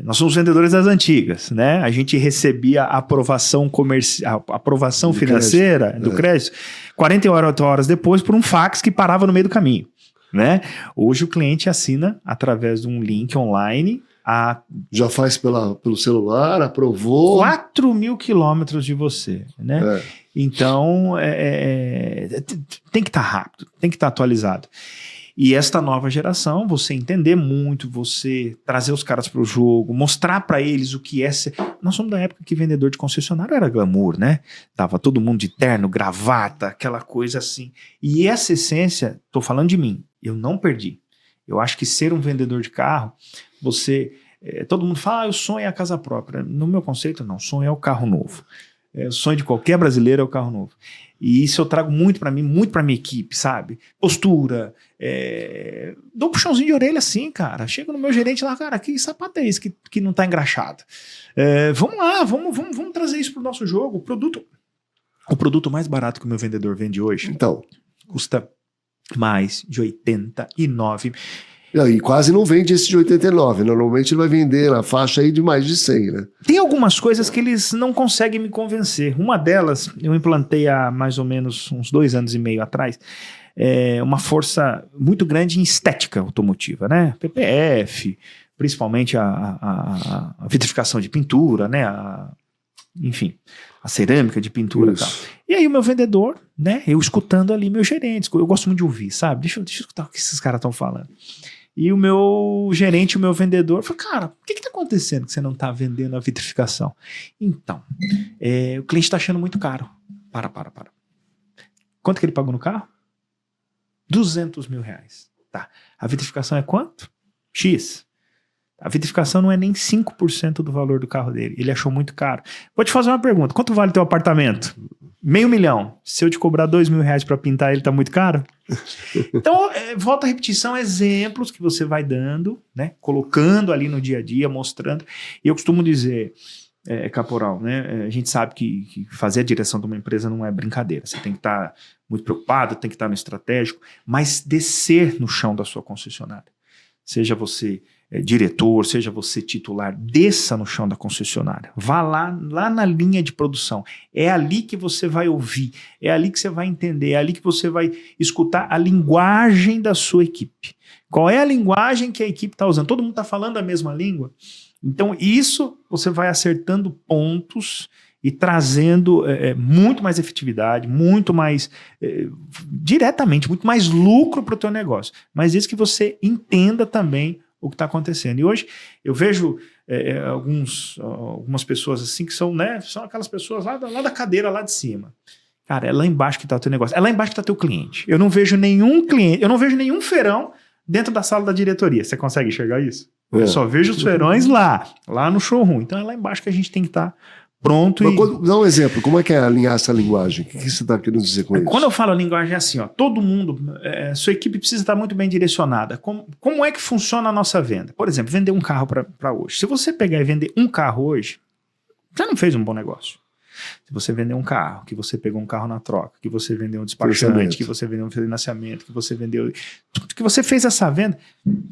Nós somos vendedores das antigas, né? A gente recebia a aprovação comercial, aprovação financeira do crédito 48 horas depois por um fax que parava no meio do caminho, né? Hoje o cliente assina através de um link online. Já faz pelo celular, aprovou. 4.000 quilômetros de você, né? Então, tem que estar rápido, tem que estar atualizado. E esta nova geração, você entender muito, você trazer os caras para o jogo, mostrar para eles o que é ser... Nós somos da época que vendedor de concessionário era glamour, né? Tava todo mundo de terno, gravata, aquela coisa assim. E essa essência, tô falando de mim, eu não perdi. Eu acho que ser um vendedor de carro, todo mundo fala, o sonho é a casa própria. No meu conceito, não, o sonho é o carro novo. O sonho de qualquer brasileiro é o carro novo. E isso eu trago muito para mim, muito para minha equipe, sabe? Postura, dou um puxãozinho de orelha assim, cara. Chego no meu gerente lá, cara, que sapato é esse que não tá engraxado? Vamos lá, vamos trazer isso pro nosso jogo. O produto mais barato que o meu vendedor vende hoje, então, custa mais de 89. E quase não vende esse de 89. Normalmente ele vai vender na faixa aí de mais de 100, né? Tem algumas coisas que eles não conseguem me convencer. Uma delas, eu implantei há mais ou menos uns 2 anos e meio atrás, uma força muito grande em estética automotiva, né? PPF, principalmente a vitrificação de pintura, né? Enfim, a cerâmica de pintura e tal. E aí o meu vendedor, né? Eu escutando ali meus gerentes, eu gosto muito de ouvir, sabe? Deixa eu escutar o que esses caras estão falando. E o meu gerente, o meu vendedor, falou, cara, o que está acontecendo que você não está vendendo a vitrificação? Então, o cliente está achando muito caro. Para. Quanto que ele pagou no carro? 200 mil reais. Tá. A vitrificação é quanto? X. A vitrificação não é nem 5% do valor do carro dele. Ele achou muito caro. Vou te fazer uma pergunta. Quanto vale teu apartamento? $500 mil. Se eu te cobrar $2 mil para pintar, ele tá muito caro? Então, volta a repetir, são exemplos que você vai dando, né? Colocando ali no dia a dia, mostrando. E eu costumo dizer, Caporal, né? A gente sabe que fazer a direção de uma empresa não é brincadeira. Você tem que estar muito preocupado, tem que estar no estratégico, mas descer no chão da sua concessionária. Seja você diretor, seja você titular, desça no chão da concessionária. Vá lá na linha de produção. É ali que você vai ouvir, é ali que você vai entender, é ali que você vai escutar a linguagem da sua equipe. Qual é a linguagem que a equipe está usando? Todo mundo está falando a mesma língua? Então, isso você vai acertando pontos e trazendo muito mais efetividade, muito mais diretamente, muito mais lucro para o teu negócio. Mas isso que você entenda também o que está acontecendo. E hoje eu vejo algumas pessoas assim que são aquelas pessoas lá da cadeira lá de cima. Cara, é lá embaixo que está o teu negócio, é lá embaixo que está teu cliente. Eu não vejo nenhum cliente, eu não vejo nenhum feirão dentro da sala da diretoria. Você consegue enxergar isso? Eu só vejo os feirões lá no showroom. Então é lá embaixo que a gente tem que estar pronto. Mas dá um exemplo, como é que é alinhar essa linguagem? O que você está querendo dizer com isso? Quando eu falo a linguagem é assim, todo mundo, sua equipe precisa estar muito bem direcionada. Como é que funciona a nossa venda? Por exemplo, vender um carro para hoje. Se você pegar e vender um carro hoje, você não fez um bom negócio. Se você vender um carro, que você pegou um carro na troca, que você vendeu um despachante, que você vendeu um financiamento, que você fez essa venda,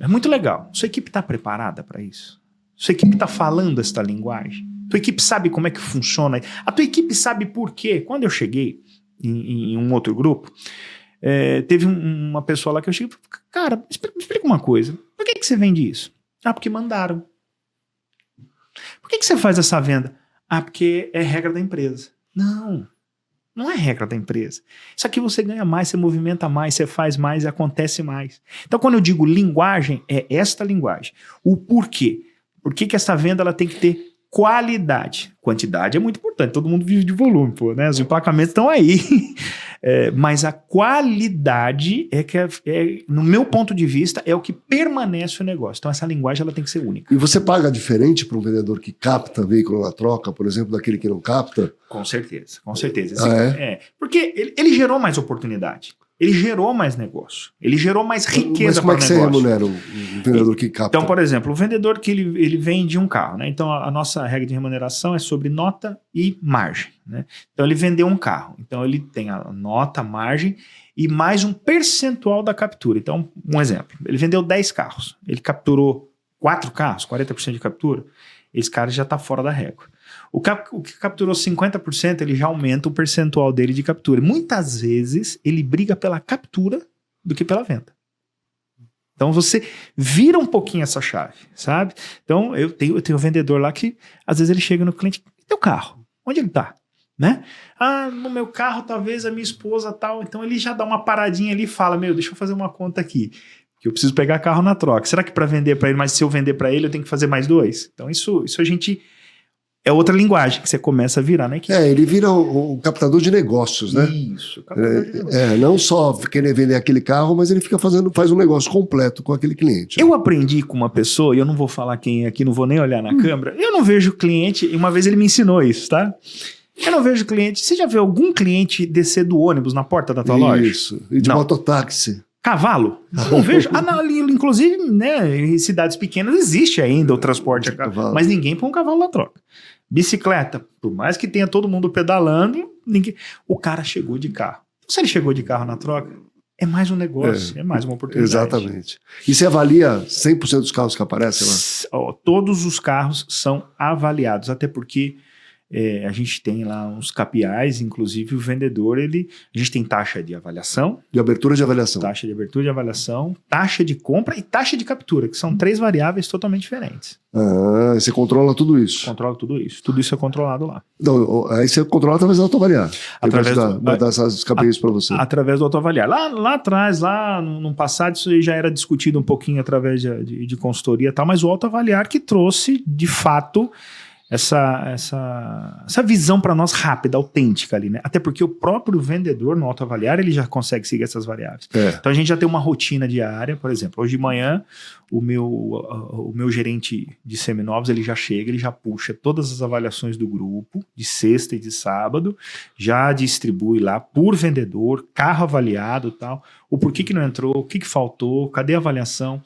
é muito legal. Sua equipe está preparada para isso? Sua equipe está falando essa linguagem? Tua equipe sabe como é que funciona? A tua equipe sabe por quê? Quando eu cheguei em um outro grupo, teve uma pessoa lá que eu cheguei e falei, cara, me explica uma coisa. Por que você vende isso? Porque mandaram. Por que você faz essa venda? Porque é regra da empresa. Não Não é regra da empresa. Isso aqui você ganha mais, você movimenta mais, você faz mais e acontece mais. Então, quando eu digo linguagem, é esta linguagem. O porquê. Por que essa venda ela tem que ter qualidade? Quantidade é muito importante, todo mundo vive de volume, pô, né? Os emplacamentos estão aí. Mas a qualidade no meu ponto de vista, é o que permanece o negócio. Então, essa linguagem ela tem que ser única. E você paga diferente para um vendedor que capta veículo na troca, por exemplo, daquele que não capta? Com certeza, com certeza. Assim, porque ele gerou mais oportunidade. Ele gerou mais negócio. Ele gerou mais riqueza para o negócio. Mas como é que você remunera um vendedor que capta? Então, por exemplo, o vendedor que ele vende um carro, né? Então, a nossa regra de remuneração é sobre nota e margem, né? Então, ele vendeu um carro. Então, ele tem a nota, a margem e mais um percentual da captura. Então, um exemplo. Ele vendeu 10 carros. Ele capturou 4 carros, 40% de captura. Esse cara já está fora da régua. O que capturou 50%, ele já aumenta o percentual dele de captura. Muitas vezes, ele briga pela captura do que pela venda. Então, você vira um pouquinho essa chave, sabe? Então, eu tenho um vendedor lá que, às vezes, ele chega no cliente, e teu carro? Onde ele está? Né? No meu carro, talvez a minha esposa tal. Então, ele já dá uma paradinha ali e fala, deixa eu fazer uma conta aqui, que eu preciso pegar carro na troca. Será que para vender para ele, mas se eu vender para ele, eu tenho que fazer mais 2? Então, isso a gente... É outra linguagem que você começa a virar na equipe. Ele vira o captador de negócios, né? Isso, captador de negócios. Não só querer vender aquele carro, mas ele faz um negócio completo com aquele cliente. Eu aprendi com uma pessoa, e eu não vou falar quem é aqui, não vou nem olhar na câmera, eu não vejo cliente, e uma vez ele me ensinou isso, tá? Eu não vejo cliente... Você já viu algum cliente descer do ônibus na porta da tua loja? Isso, e de mototáxi. Cavalo? Não vejo. Inclusive, né, em cidades pequenas existe ainda o transporte a cavalo, mas ninguém põe um cavalo na troca. Bicicleta, por mais que tenha todo mundo pedalando, o cara chegou de carro. Então, se ele chegou de carro na troca, é mais um negócio, é mais uma oportunidade. Exatamente. E você avalia 100% dos carros que aparecem lá? Todos os carros são avaliados, até porque a gente tem lá uns KPIs, inclusive o vendedor, a gente tem taxa de avaliação. De abertura de avaliação. Taxa de abertura de avaliação, taxa de compra e taxa de captura, que são 3 variáveis totalmente diferentes. Você controla tudo isso? Controla tudo isso. Tudo isso é controlado lá. Não, aí você controla através do autoavaliar. Através dar essas KPIs para você. Através do autoavaliar. Lá atrás, no passado, isso aí já era discutido um pouquinho através de consultoria e tal, mas o autoavaliar que trouxe, de fato, essa visão para nós rápida, autêntica ali, né? Até porque o próprio vendedor no autoavaliar, ele já consegue seguir essas variáveis. Então a gente já tem uma rotina diária, por exemplo, hoje de manhã o meu gerente de seminovos, ele já chega, ele já puxa todas as avaliações do grupo, de sexta e de sábado, já distribui lá por vendedor, carro avaliado e tal, o porquê que não entrou, o que faltou, cadê a avaliação.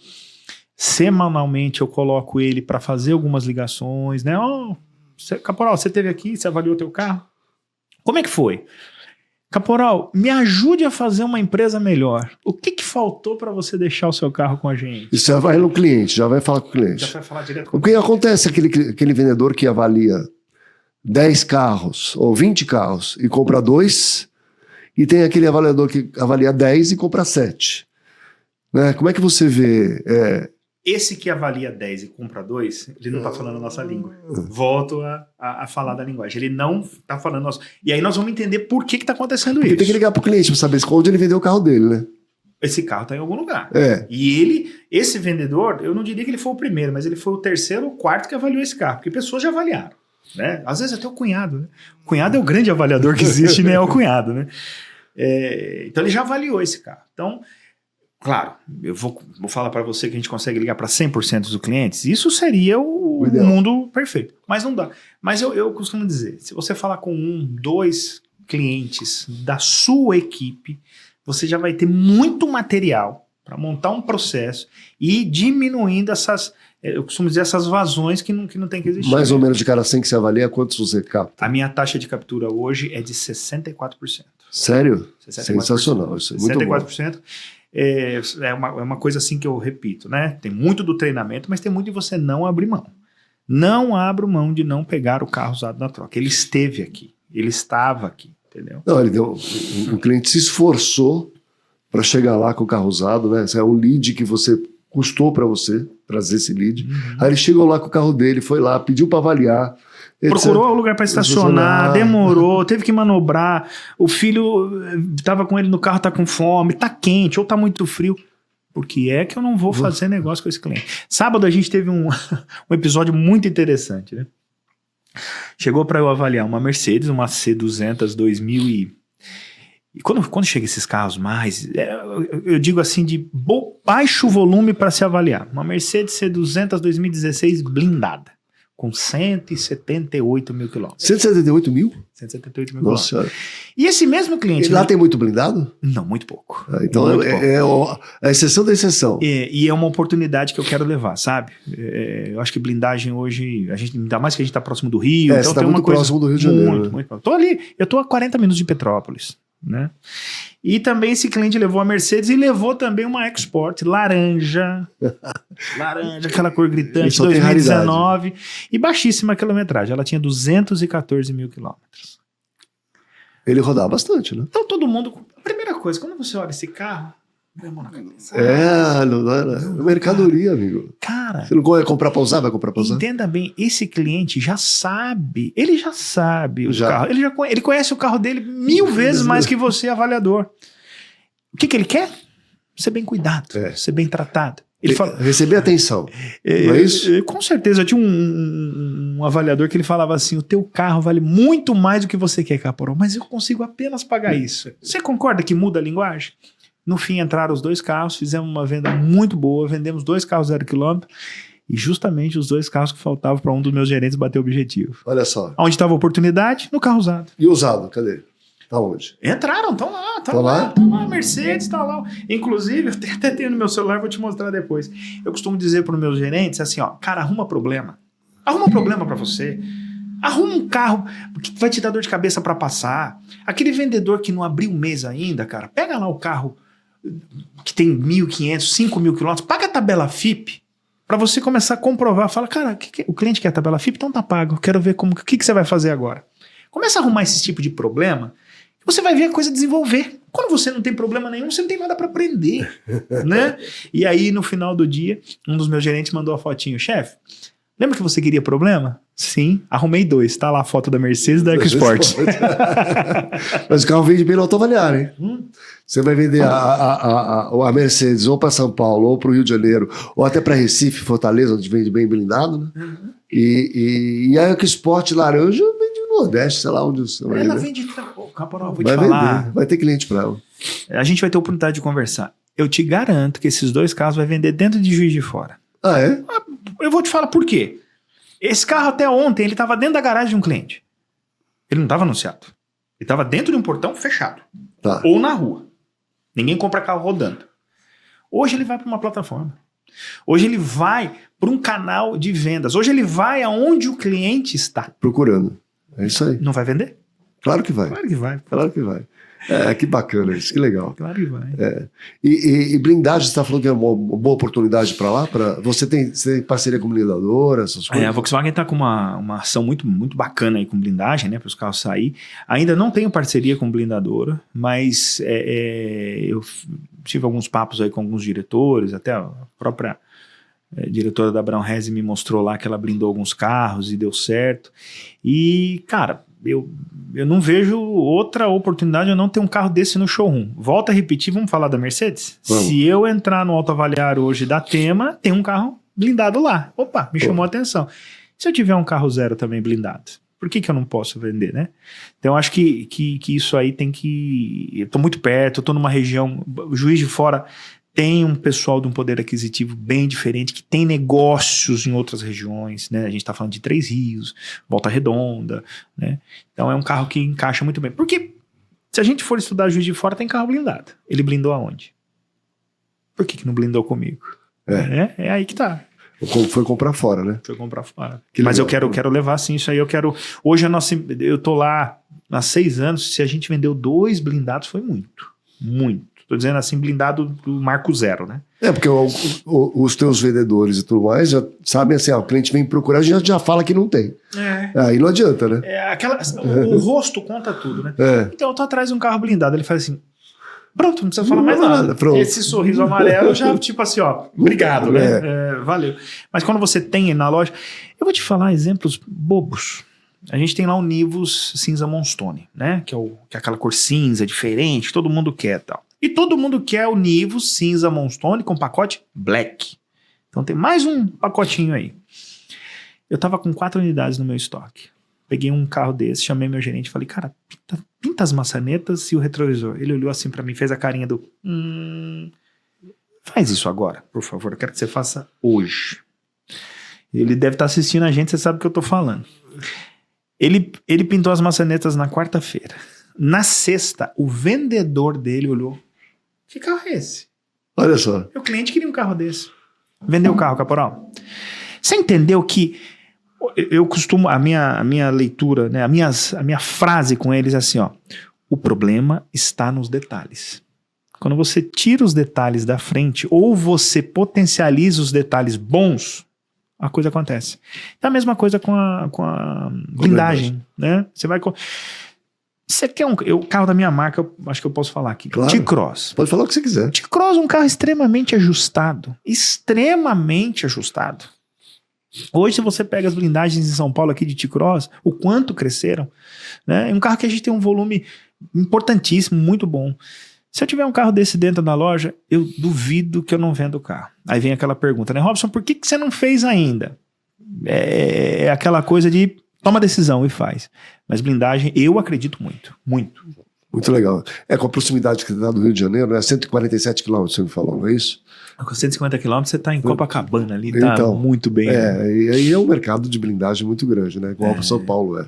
Semanalmente eu coloco ele para fazer algumas ligações, né? Caporal, você esteve aqui, você avaliou o teu carro? Como é que foi? Caporal, me ajude a fazer uma empresa melhor. O que faltou para você deixar o seu carro com a gente? Isso já vai no cliente, já vai falar com o cliente. Já vai falar direto com o que acontece aquele vendedor que avalia 10 carros ou 20 carros e compra 2, e tem aquele avaliador que avalia 10 e compra 7. Né? Como é que você vê... Esse que avalia 10 e compra 2, ele não está falando a nossa língua. Volto a falar da linguagem. Ele não está falando a nossa... E aí nós vamos entender por que está acontecendo isso. Tem que ligar para o cliente para saber onde ele vendeu o carro dele, né? Esse carro está em algum lugar. E esse vendedor, eu não diria que ele foi o primeiro, mas ele foi o terceiro ou quarto que avaliou esse carro. Porque pessoas já avaliaram. Né? Às vezes até o cunhado. Né? O cunhado é o grande avaliador que existe, né? É o cunhado. Né? Então ele já avaliou esse carro. Então... Claro, eu vou falar para você que a gente consegue ligar para 100% dos clientes. Isso seria o mundo perfeito. Mas não dá. Mas eu costumo dizer, se você falar com 1, 2 clientes da sua equipe, você já vai ter muito material para montar um processo e ir diminuindo eu costumo dizer, essas vazões que não tem que existir. Mais ou menos de cada 100 que você avalia, quantos você capta? A minha taxa de captura hoje é de 64%. Sério? 64%. Sensacional. Isso é muito 64%. Bom. É uma coisa assim que eu repito, né? Tem muito do treinamento, mas tem muito de você não abrir mão. Não abro mão de não pegar o carro usado na troca. Ele esteve aqui, ele estava aqui, entendeu? Não, o cliente se esforçou para chegar lá com o carro usado, né? É um lead que você custou para você trazer esse lead. Aí ele chegou lá com o carro dele, foi lá, pediu para avaliar, Procurou o lugar para estacionar, demorou, teve que manobrar. O filho estava com ele no carro, tá com fome, tá quente ou tá muito frio. Por que é que eu não vou fazer negócio com esse cliente? Sábado a gente teve um episódio muito interessante, né? Chegou para eu avaliar uma Mercedes, uma C200 2000 e quando chega esses carros mais, eu digo assim, de baixo volume para se avaliar. Uma Mercedes C200 2016 blindada, com 178 mil quilômetros. 178 mil? 178 mil Nossa quilômetros. senhora. E esse mesmo cliente... E lá tem muito blindado? Não, muito pouco. Então muito é a exceção da exceção. E é uma oportunidade que eu quero levar, sabe? Eu acho que blindagem hoje, ainda mais que a gente está próximo do Rio. Então você está tem muito uma coisa próximo do Rio de Janeiro. Muito, muito próximo. Tô ali, eu tô a 40 minutos de Petrópolis, né? E também esse cliente levou a Mercedes e levou também uma Export laranja, aquela cor gritante, 2019, e baixíssima quilometragem. Ela tinha 214 mil quilômetros. Ele rodava bastante, né? Então todo mundo... A primeira coisa, quando você olha esse carro, põe a mão na cabeça. Não era mercadoria, amigo. Cara... Você não vai comprar pra usar, vai comprar pra usar? Entenda bem, esse cliente já sabe, ele já sabe o carro, ele conhece o carro dele 1000 vezes mais que você, avaliador. O que ele quer? Ser bem cuidado, ser bem tratado. Ele fala, receber atenção, não é isso? Com certeza, eu tinha um avaliador que ele falava assim, o teu carro vale muito mais do que você quer, Caporão, mas eu consigo apenas pagar isso. Você concorda que muda a linguagem? No fim entraram os 2 carros, fizemos uma venda muito boa, vendemos 2 carros 0 km e justamente os 2 carros que faltavam para um dos meus gerentes bater o objetivo. Olha só. Onde estava a oportunidade? No carro usado. E usado, cadê? Tá onde? Entraram, estão lá, tá lá, Mercedes tá lá. Inclusive, eu até tenho no meu celular, vou te mostrar depois. Eu costumo dizer para os meus gerentes assim, ó, cara, arruma problema para você. Arruma um carro que vai te dar dor de cabeça para passar. Aquele vendedor que não abriu o mês ainda, cara, pega lá o carro que tem 1.500, 5.000 quilômetros, paga a tabela FIP para você começar a comprovar. Fala, cara, o cliente quer a tabela FIP? Então tá pago. Quero ver o que você vai fazer agora. Começa a arrumar esse tipo de problema e você vai ver a coisa desenvolver. Quando você não tem problema nenhum, você não tem nada para aprender, né? E aí, no final do dia, um dos meus gerentes mandou a fotinho. Chefe, lembra que você queria problema? Sim, arrumei 2. Tá lá a foto da Mercedes e da EcoSport. Mas o carro vende bem no autoavaliar, hein? Você vai vender a Mercedes ou para São Paulo, ou para o Rio de Janeiro, ou até para Recife, Fortaleza, onde vende bem blindado, né? E a EcoSport laranja vende no Nordeste, sei lá onde você vai Ela vender. vende... Caporal, vou te falar. Vender. Vai ter cliente para ela. A gente vai ter a oportunidade de conversar. Eu te garanto que esses 2 carros vai vender dentro de Juiz de Fora. Ah, é? Eu vou te falar por quê. Esse carro até ontem, ele estava dentro da garagem de um cliente. Ele não estava anunciado. Ele estava dentro de um portão fechado. Tá. Ou na rua. Ninguém compra carro rodando. Hoje ele vai para uma plataforma. Hoje ele vai para um canal de vendas. Hoje ele vai aonde o cliente está. Procurando. É isso aí. Não vai vender? Claro que vai. Claro que vai. Claro que vai. Que bacana isso, que legal. Claro que vai. E blindagem, você está falando que é uma boa oportunidade para lá? Você tem parceria com blindadora, essas coisas? A Volkswagen está com uma ação muito, muito bacana aí com blindagem, né, para os carros sair. Ainda não tenho parceria com blindadora, mas eu tive alguns papos aí com alguns diretores, até a própria diretora da Brown Resi me mostrou lá que ela blindou alguns carros e deu certo. E, cara, eu não vejo outra oportunidade de eu não ter um carro desse no showroom. Volto a repetir, vamos falar da Mercedes? Vamos. Se eu entrar no autoavaliar hoje da Tema, tem um carro blindado lá. Opa, me chamou a atenção. Se eu tiver um carro 0 também blindado, por que eu não posso vender, né? Então, acho que isso aí tem que... Eu tô muito perto, eu tô numa região... Juiz de Fora tem um pessoal de um poder aquisitivo bem diferente, que tem negócios em outras regiões, né? A gente está falando de Três Rios, Volta Redonda, né? Então é um carro que encaixa muito bem. Porque se a gente for estudar Juiz de Fora, tem carro blindado. Ele blindou aonde? Por que não blindou comigo? É aí que tá. Foi comprar fora, né? Foi comprar fora. Que Mas legal. eu quero levar sim isso aí. Eu quero... Hoje eu tô lá há 6 anos. Se a gente vendeu 2 blindados, foi muito. Muito. Tô dizendo assim, blindado do marco 0, né? Porque os teus vendedores e tudo mais já sabem assim, o cliente vem procurar, a gente já fala que não tem. Aí não adianta, né? O rosto conta tudo, né? Então eu tô atrás de um carro blindado. Ele faz assim, pronto, não precisa falar mais nada. Pronto. Esse sorriso amarelo já, tipo assim, ó, obrigado, né? Valeu. Mas quando você tem na loja, eu vou te falar exemplos bobos. A gente tem lá o Nivus cinza Moonstone, né? Que é aquela cor cinza diferente, que todo mundo quer e tal. E todo mundo quer o Nivus cinza Moonstone com pacote black. Então tem mais um pacotinho aí. Eu tava com 4 unidades no meu estoque. Peguei um carro desse, chamei meu gerente e falei, cara, pinta as maçanetas e o retrovisor. Ele olhou assim pra mim, fez a carinha do... faz isso agora, por favor. Eu quero que você faça hoje. Ele deve estar assistindo a gente, você sabe o que eu tô falando. Ele pintou as maçanetas na quarta-feira. Na sexta, o vendedor dele olhou. Que carro é esse? Olha só. O cliente queria um carro desse. Vendeu o carro, caporal. Você entendeu que eu costumo, a minha leitura, né, a minha frase com eles é assim, ó. O problema está nos detalhes. Quando você tira os detalhes da frente ou você potencializa os detalhes bons, a coisa acontece. É a mesma coisa com a blindagem, né? Você quer o carro da minha marca, eu acho que eu posso falar aqui. Claro. T-Cross. Pode falar o que você quiser. T-Cross é um carro extremamente ajustado. Extremamente ajustado. Hoje, se você pega as blindagens em São Paulo aqui de T-Cross, o quanto cresceram, né? É um carro que a gente tem um volume importantíssimo, muito bom. Se eu tiver um carro desse dentro da loja, eu duvido que eu não venda o carro. Aí vem aquela pergunta, né? Robson, por que você não fez ainda? É aquela coisa de toma decisão e faz. Mas blindagem, eu acredito muito, muito. Muito legal. Com a proximidade que você está do Rio de Janeiro, né? 147 quilômetros, você me falou, não é isso? Com 150 quilômetros você está em Copacabana ali, tá então, muito bem. Né? E aí é um mercado de blindagem muito grande, né? Igual para São Paulo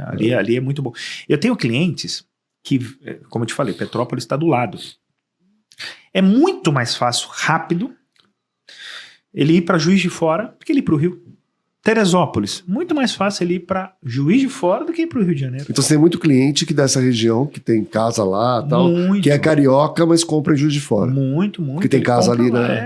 ali é muito bom. Eu tenho clientes que, como eu te falei, Petrópolis está do lado. É muito mais fácil, rápido, ele ir para Juiz de Fora do que ele ir para o Rio. Teresópolis, muito mais fácil ele ir para Juiz de Fora do que ir para o Rio de Janeiro. Então você tem muito cliente que dessa região, que tem casa lá tal, que é carioca, mas compra em Juiz de Fora. Muito. Que tem casa ali, né?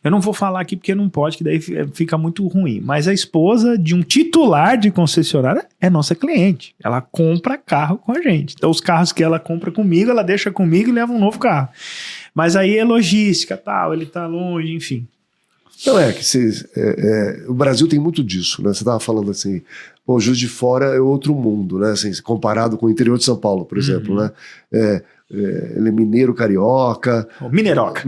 Eu não vou falar aqui porque não pode, que daí fica muito ruim. Mas a esposa de um titular de concessionária é nossa cliente. Ela compra carro com a gente. Então os carros que ela compra comigo, ela deixa comigo e leva um novo carro. Mas aí é logística, tal, ele tá longe, enfim. Não, o Brasil tem muito disso, né? Você estava falando assim, o Juiz de Fora é outro mundo, né? Assim, comparado com o interior de São Paulo, por exemplo, né? Ele é mineiro carioca. Mineroca.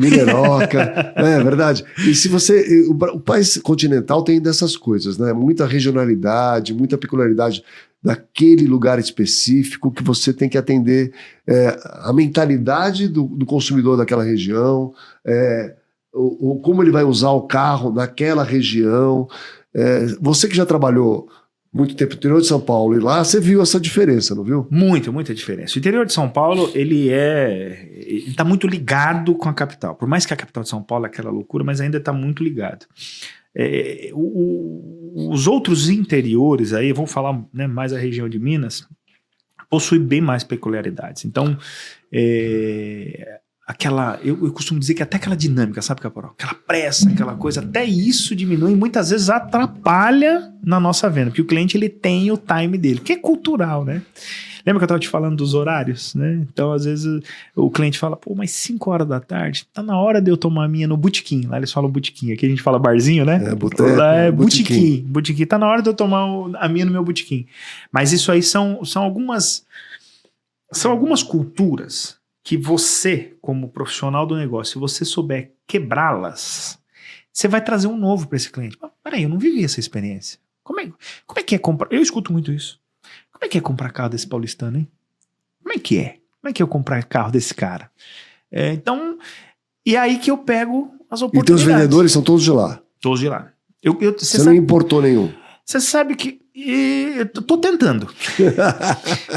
É verdade. E se você... O país continental tem dessas coisas, né? Muita regionalidade, muita peculiaridade daquele lugar específico que você tem que atender a mentalidade do consumidor daquela região, como ele vai usar o carro naquela região. Você que já trabalhou muito tempo no interior de São Paulo e lá, você viu essa diferença, não viu? Muita diferença. O interior de São Paulo, ele está muito ligado com a capital. Por mais que a capital de São Paulo é aquela loucura, mas ainda está muito ligado. Os outros interiores, aí, vamos falar, né, mais a região de Minas, possui bem mais peculiaridades. Então, eu costumo dizer que até aquela dinâmica, sabe, Caporal? Aquela pressa, aquela coisa, até isso diminui e muitas vezes atrapalha na nossa venda, porque o cliente ele tem o time dele, que é cultural, né? Lembra que eu estava te falando dos horários, né? Então, às vezes, o cliente fala, pô, mas 5 horas da tarde, tá na hora de eu tomar a minha no botequim. Lá eles falam botequim, aqui a gente fala barzinho, né? Botequim. Botequim, tá na hora de eu tomar a minha no meu botequim. Mas isso aí são algumas culturas que você, como profissional do negócio, se você souber quebrá-las, você vai trazer um novo para esse cliente. Peraí, eu não vivi essa experiência. Como é que é comprar? Eu escuto muito isso. Como é que é comprar carro desse paulistano, hein? Como é que é? Como é que é eu comprar carro desse cara? Então, e aí que eu pego as oportunidades. E teus vendedores são todos de lá? Todos de lá. Você não importou nenhum? Você sabe que... eu tô tentando.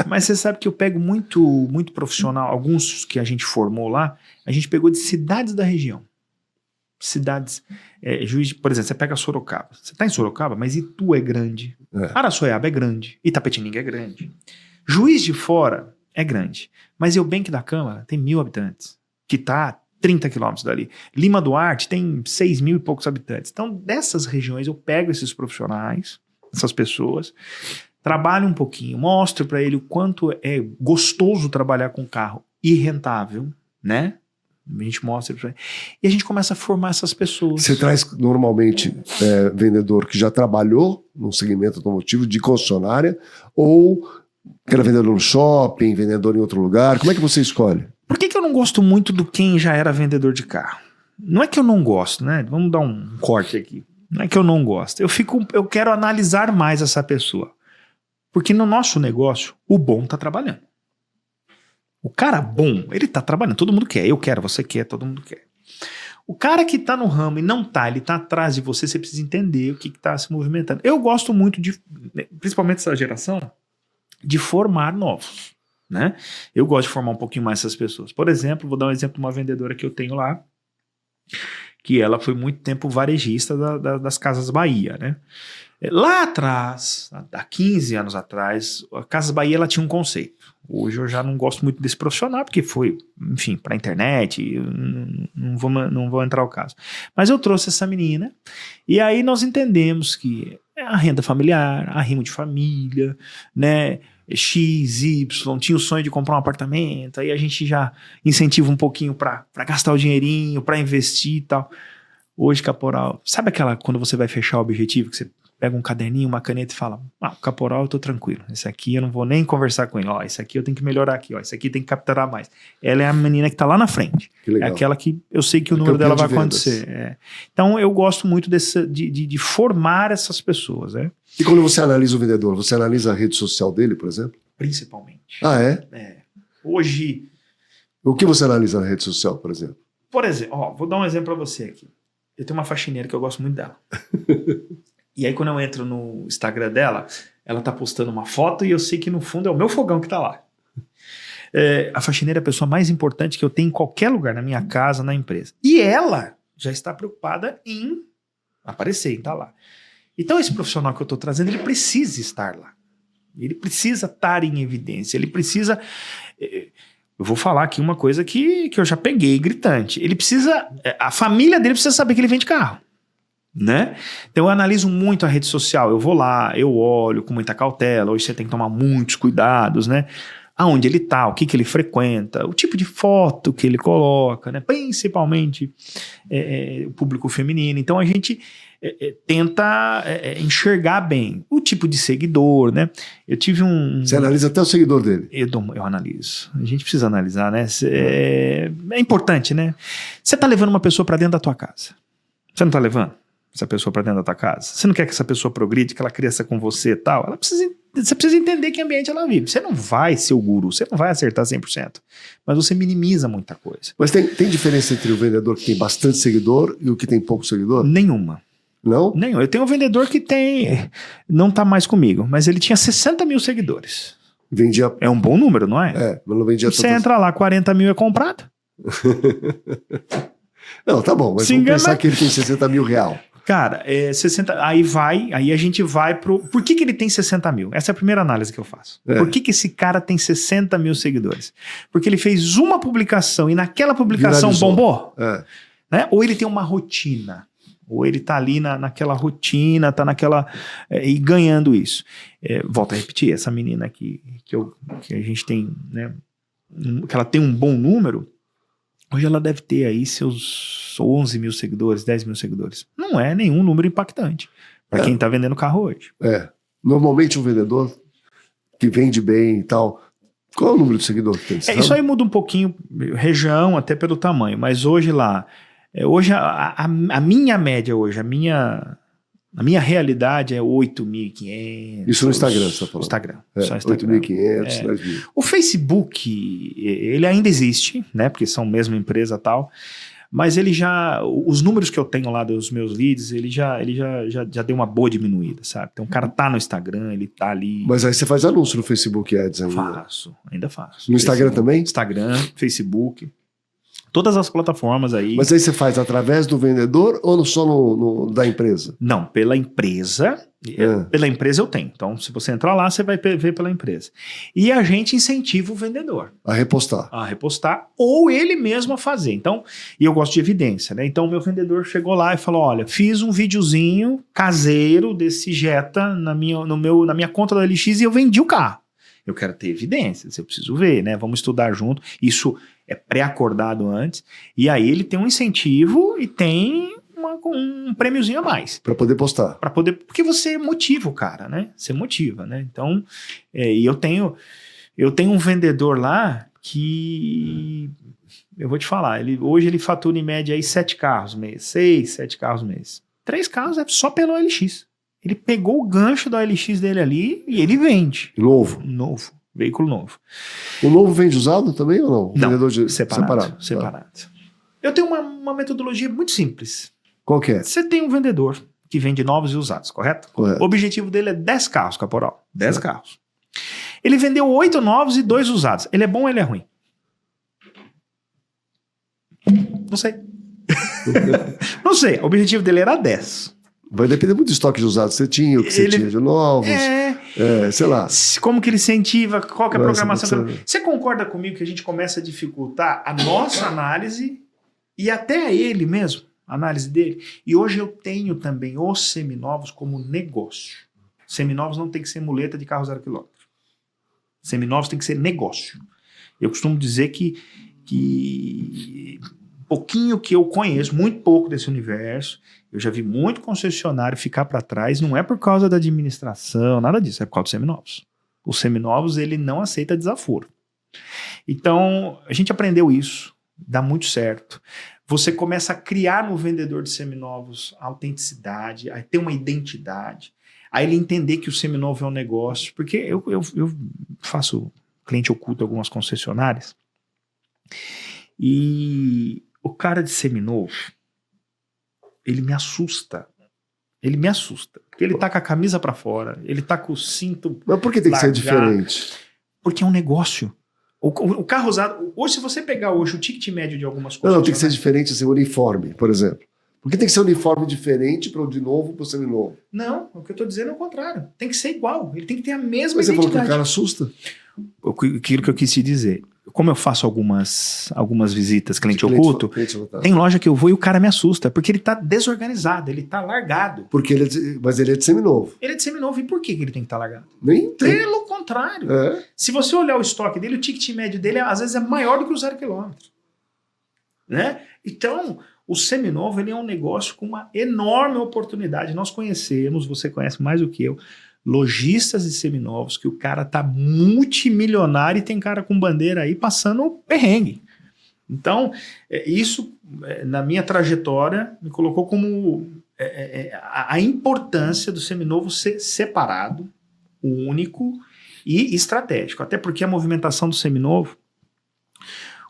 Mas você sabe que eu pego muito profissional, alguns que a gente formou lá, a gente pegou de cidades da região. Cidades, por exemplo, você pega Sorocaba. Você tá em Sorocaba, mas Itu é grande. Araçoiaba é grande. Itapetininga é grande. Juiz de Fora é grande. Mas Eubank da Câmara tem 1.000 habitantes, que tá 30 quilômetros dali. Lima Duarte tem 6.000 e poucos habitantes. Então, dessas regiões, eu pego esses profissionais, essas pessoas, trabalho um pouquinho, mostro para ele o quanto é gostoso trabalhar com carro e rentável, né? A gente mostra pra ele. E a gente começa a formar essas pessoas. Você traz normalmente vendedor que já trabalhou no segmento automotivo de concessionária ou que era vendedor no shopping, vendedor em outro lugar? Como é que você escolhe? Por que eu não gosto muito do quem já era vendedor de carro? Não é que eu não gosto, né? Vamos dar um corte aqui. Não é que eu não gosto. Eu quero analisar mais essa pessoa. Porque no nosso negócio, o bom tá trabalhando. O cara bom, ele tá trabalhando. Todo mundo quer. Eu quero, você quer, todo mundo quer. O cara que tá no ramo e não tá, ele tá atrás de você, você precisa entender o que tá se movimentando. Eu gosto muito de, principalmente essa geração, de formar novos, né? Eu gosto de formar um pouquinho mais essas pessoas. Por exemplo, vou dar um exemplo de uma vendedora que eu tenho lá, que ela foi muito tempo varejista das Casas Bahia, né? Lá atrás, há 15 anos atrás, a Casas Bahia ela tinha um conceito. Hoje eu já não gosto muito desse profissional, porque foi, enfim, para a internet, não vou entrar ao caso. Mas eu trouxe essa menina, e aí nós entendemos que é a renda familiar, arrimo de família, né? X, Y, tinha o sonho de comprar um apartamento, aí a gente já incentiva um pouquinho para gastar o dinheirinho, para investir e tal. Hoje, caporal, sabe aquela, quando você vai fechar o objetivo, que você pega um caderninho, uma caneta e fala, caporal, eu tô tranquilo, esse aqui eu não vou nem conversar com ele, ó, esse aqui eu tenho que melhorar aqui, ó, esse aqui tem que capturar mais. Ela é a menina que tá lá na frente, é aquela que eu sei que o número dela vai acontecer. Então eu gosto muito de formar essas pessoas, né? E quando você analisa o vendedor, você analisa a rede social dele, por exemplo? Principalmente. Ah, é? Hoje... O que você analisa na rede social, por exemplo? Por exemplo, vou dar um exemplo para você aqui. Eu tenho uma faxineira que eu gosto muito dela. E aí quando eu entro no Instagram dela, ela tá postando uma foto e eu sei que no fundo é o meu fogão que tá lá. A faxineira é a pessoa mais importante que eu tenho em qualquer lugar, na minha casa, na empresa. E ela já está preocupada em aparecer, em estar lá. Então esse profissional que eu estou trazendo, ele precisa estar lá. Ele precisa estar em evidência, ele precisa... Eu vou falar aqui uma coisa que eu já peguei gritante. Ele precisa... A família dele precisa saber que ele vende carro. Né? Então eu analiso muito a rede social, eu vou lá, eu olho com muita cautela, hoje você tem que tomar muitos cuidados, né? Aonde ele tá, o que ele frequenta, o tipo de foto que ele coloca, né? Principalmente o público feminino. Então a gente tenta enxergar bem o tipo de seguidor, né? Eu tive Você analisa até o seguidor dele? Eu analiso. A gente precisa analisar, né? É importante, né? Você tá levando uma pessoa para dentro da tua casa. Você não tá levando essa pessoa para dentro da tua casa? Você não quer que essa pessoa progride, que ela cresça com você e tal? Você precisa entender que ambiente ela vive. Você não vai ser o guru, você não vai acertar 100%, mas você minimiza muita coisa. Mas tem diferença entre o vendedor que tem bastante seguidor e o que tem pouco seguidor? Nenhuma. Não? Nenhuma. Eu tenho um vendedor que não tá mais comigo, mas ele tinha 60 mil seguidores. Vendia... É um bom número, não é? Mas não vendia Você entra lá, 40 mil é comprado. Não, tá bom, mas vamos pensar que ele tem 60 mil real. Cara, 60, aí a gente vai pro... Por que ele tem 60 mil? Essa é a primeira análise que eu faço. Por que esse cara tem 60 mil seguidores? Porque ele fez uma publicação e naquela publicação viralizou. Bombou? Né? Ou ele tem uma rotina, ou ele tá ali naquela rotina, tá naquela... e ganhando isso. Volto a repetir, essa menina aqui, que a gente tem, né? Que ela tem um bom número, hoje ela deve ter aí seus 11 mil seguidores, 10 mil seguidores. Não é nenhum número impactante para quem está vendendo carro hoje. Normalmente um vendedor que vende bem e tal, qual é o número de seguidor que tem? Isso aí muda um pouquinho, região, até pelo tamanho. Mas hoje lá, hoje a minha média hoje, a minha realidade é 8.500. Isso no Instagram, você está falando? Instagram. Só Instagram. 8.500, 10.000. O Facebook, ele ainda existe, né? Porque são mesma empresa e tal. Mas ele já... Os números que eu tenho lá dos meus leads, ele já deu uma boa diminuída, sabe? Então o cara tá no Instagram, ele tá ali... Mas aí você faz anúncio no Facebook Ads ainda? Ainda faço. No Instagram também? Instagram, Facebook... Todas as plataformas aí. Mas aí você faz através do vendedor ou só da empresa? Não, pela empresa. Pela empresa eu tenho. Então, se você entrar lá, você vai ver pela empresa. E a gente incentiva o vendedor. A repostar. A repostar ou ele mesmo a fazer. Então, e eu gosto de evidência, né? Então, o meu vendedor chegou lá e falou, olha, fiz um videozinho caseiro desse Jetta na minha conta da LX e eu vendi o carro. Eu quero ter evidências, eu preciso ver, né? Vamos estudar junto. Isso é pré-acordado antes, e aí ele tem um incentivo e tem um prêmiozinho a mais. Para poder postar. Porque você motiva o cara, né? Você motiva, né? Então, e eu tenho um vendedor lá que, eu vou te falar, hoje ele fatura em média aí 7 carros mês, 6, 7 carros mês. 3 carros é só pelo OLX. Ele pegou o gancho da OLX dele ali e ele vende. Novo. Veículo novo. O novo vende usado também ou não? Não, Vendedor separado. Tá. Eu tenho uma metodologia muito simples. Qual que é? Você tem um vendedor que vende novos e usados, correto? Correto. O objetivo dele é 10 carros, caporal. 10 carros. Ele vendeu 8 novos e 2 usados. Ele é bom ou ele é ruim? Não sei. Não sei. O objetivo dele era 10. Vai depender muito do estoque de usados que você tinha, o que você tinha de novos. Sei lá. Como que ele incentiva, qual que é a programação. Você... Você concorda comigo que a gente começa a dificultar a nossa análise e até a ele mesmo, a análise dele? E hoje eu tenho também os seminovos como negócio. Seminovos não tem que ser muleta de carro 0 km. Seminovos tem que ser negócio. Eu costumo dizer que pouquinho que eu conheço, muito pouco desse universo, eu já vi muito concessionário ficar para trás, não é por causa da administração, nada disso, é por causa dos seminovos. Os seminovos, ele não aceita desaforo. Então, a gente aprendeu isso, dá muito certo. Você começa a criar no vendedor de seminovos a autenticidade, a ter uma identidade, a ele entender que o seminovo é um negócio, porque eu faço cliente oculto em algumas concessionárias, e o cara de seminovo, ele me assusta. Ele me assusta. Porque ele tá com a camisa pra fora, ele tá com o cinto. Mas por que tem que ser diferente? Porque é um negócio. O carro usado. Hoje, se você pegar hoje o ticket médio de algumas coisas. Não, tem que ser diferente, ser uniforme, por exemplo. Por que tem que ser uniforme diferente para o de novo e para o seminovo? Não, o que eu tô dizendo é o contrário. Tem que ser igual. Ele tem que ter a mesma Mas você identidade. falou que o cara assusta. Aquilo que eu quis te dizer. Como eu faço algumas visitas cliente oculto, tem loja que eu vou e o cara me assusta, porque ele tá desorganizado, ele tá largado. Porque mas ele é de seminovo. Ele é de seminovo, e por que ele tem que estar largado? Nem tem. Pelo contrário. Se você olhar o estoque dele, o ticket médio dele às vezes é maior do que o 0 km. Né? Então, o seminovo ele é um negócio com uma enorme oportunidade. Nós conhecemos, você conhece mais do que eu, lojistas de seminovos, que o cara tá multimilionário e tem cara com bandeira aí passando perrengue. Então, isso, na minha trajetória, me colocou como a importância do seminovo ser separado, único e estratégico. Até porque a movimentação do seminovo,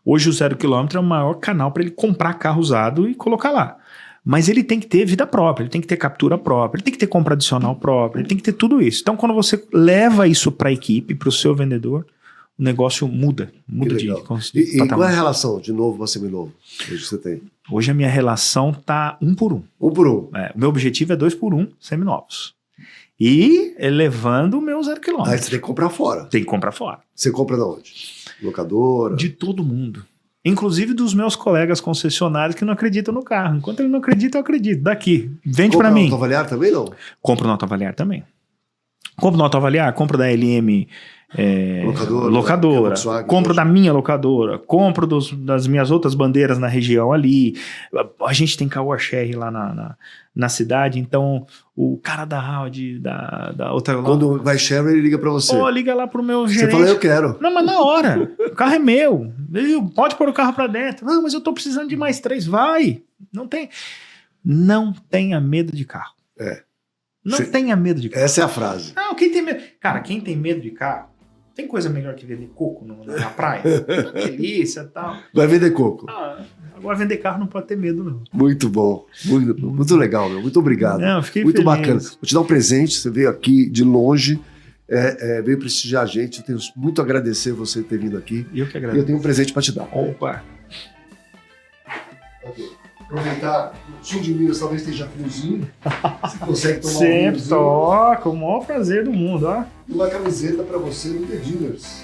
hoje o 0 km é o maior canal para ele comprar carro usado e colocar lá. Mas ele tem que ter vida própria, ele tem que ter captura própria, ele tem que ter compra adicional própria, ele tem que ter tudo isso. Então, quando você leva isso para a equipe, para o seu vendedor, o negócio muda de E qual é a relação de novo para seminovo que você tem? Hoje a minha relação tá 1 por 1. 1 por 1. O meu objetivo é 2 por 1 seminovos. E elevando o meu 0 km. Aí você tem que comprar fora. Tem que comprar fora. Você compra de onde? Locadora? De todo mundo. Inclusive dos meus colegas concessionários que não acreditam no carro. Enquanto ele não acredita, eu acredito. Daqui, vende para mim. Compra no Autoavaliar também, não? Compro no Autoavaliar também. Compro no Autoavaliar, compro da LM locadora. Compro da minha locadora. Compro das minhas outras bandeiras na região ali. A gente tem car share lá na cidade, então o cara da Audi, da outra... Quando vai share, ele liga pra você. Liga lá pro meu gerente. Você fala, eu quero. Não, mas na hora. O carro é meu. Pode pôr o carro pra dentro. Não, mas eu tô precisando de mais 3. Vai. Não tenha medo de carro. Não tenha medo de carro. Essa é a frase. Não, quem tem medo... Cara, quem tem medo de carro, tem coisa melhor que vender coco na praia? Uma delícia e tal. Vai vender coco. Agora vender carro não pode ter medo, não. Muito bom. Muito legal, meu. Muito obrigado. Não, fiquei muito feliz. Bacana. Vou te dar um presente. Você veio aqui de longe, veio prestigiar a gente. Eu tenho muito a agradecer você ter vindo aqui. Eu que E agradeço. eu tenho um presente para te dar. Opa. Aproveitar, o sul de Minas talvez esteja friozinho. Você consegue tomar Sempre um toca, o maior prazer do mundo, ó. E uma camiseta para você do The Dealers.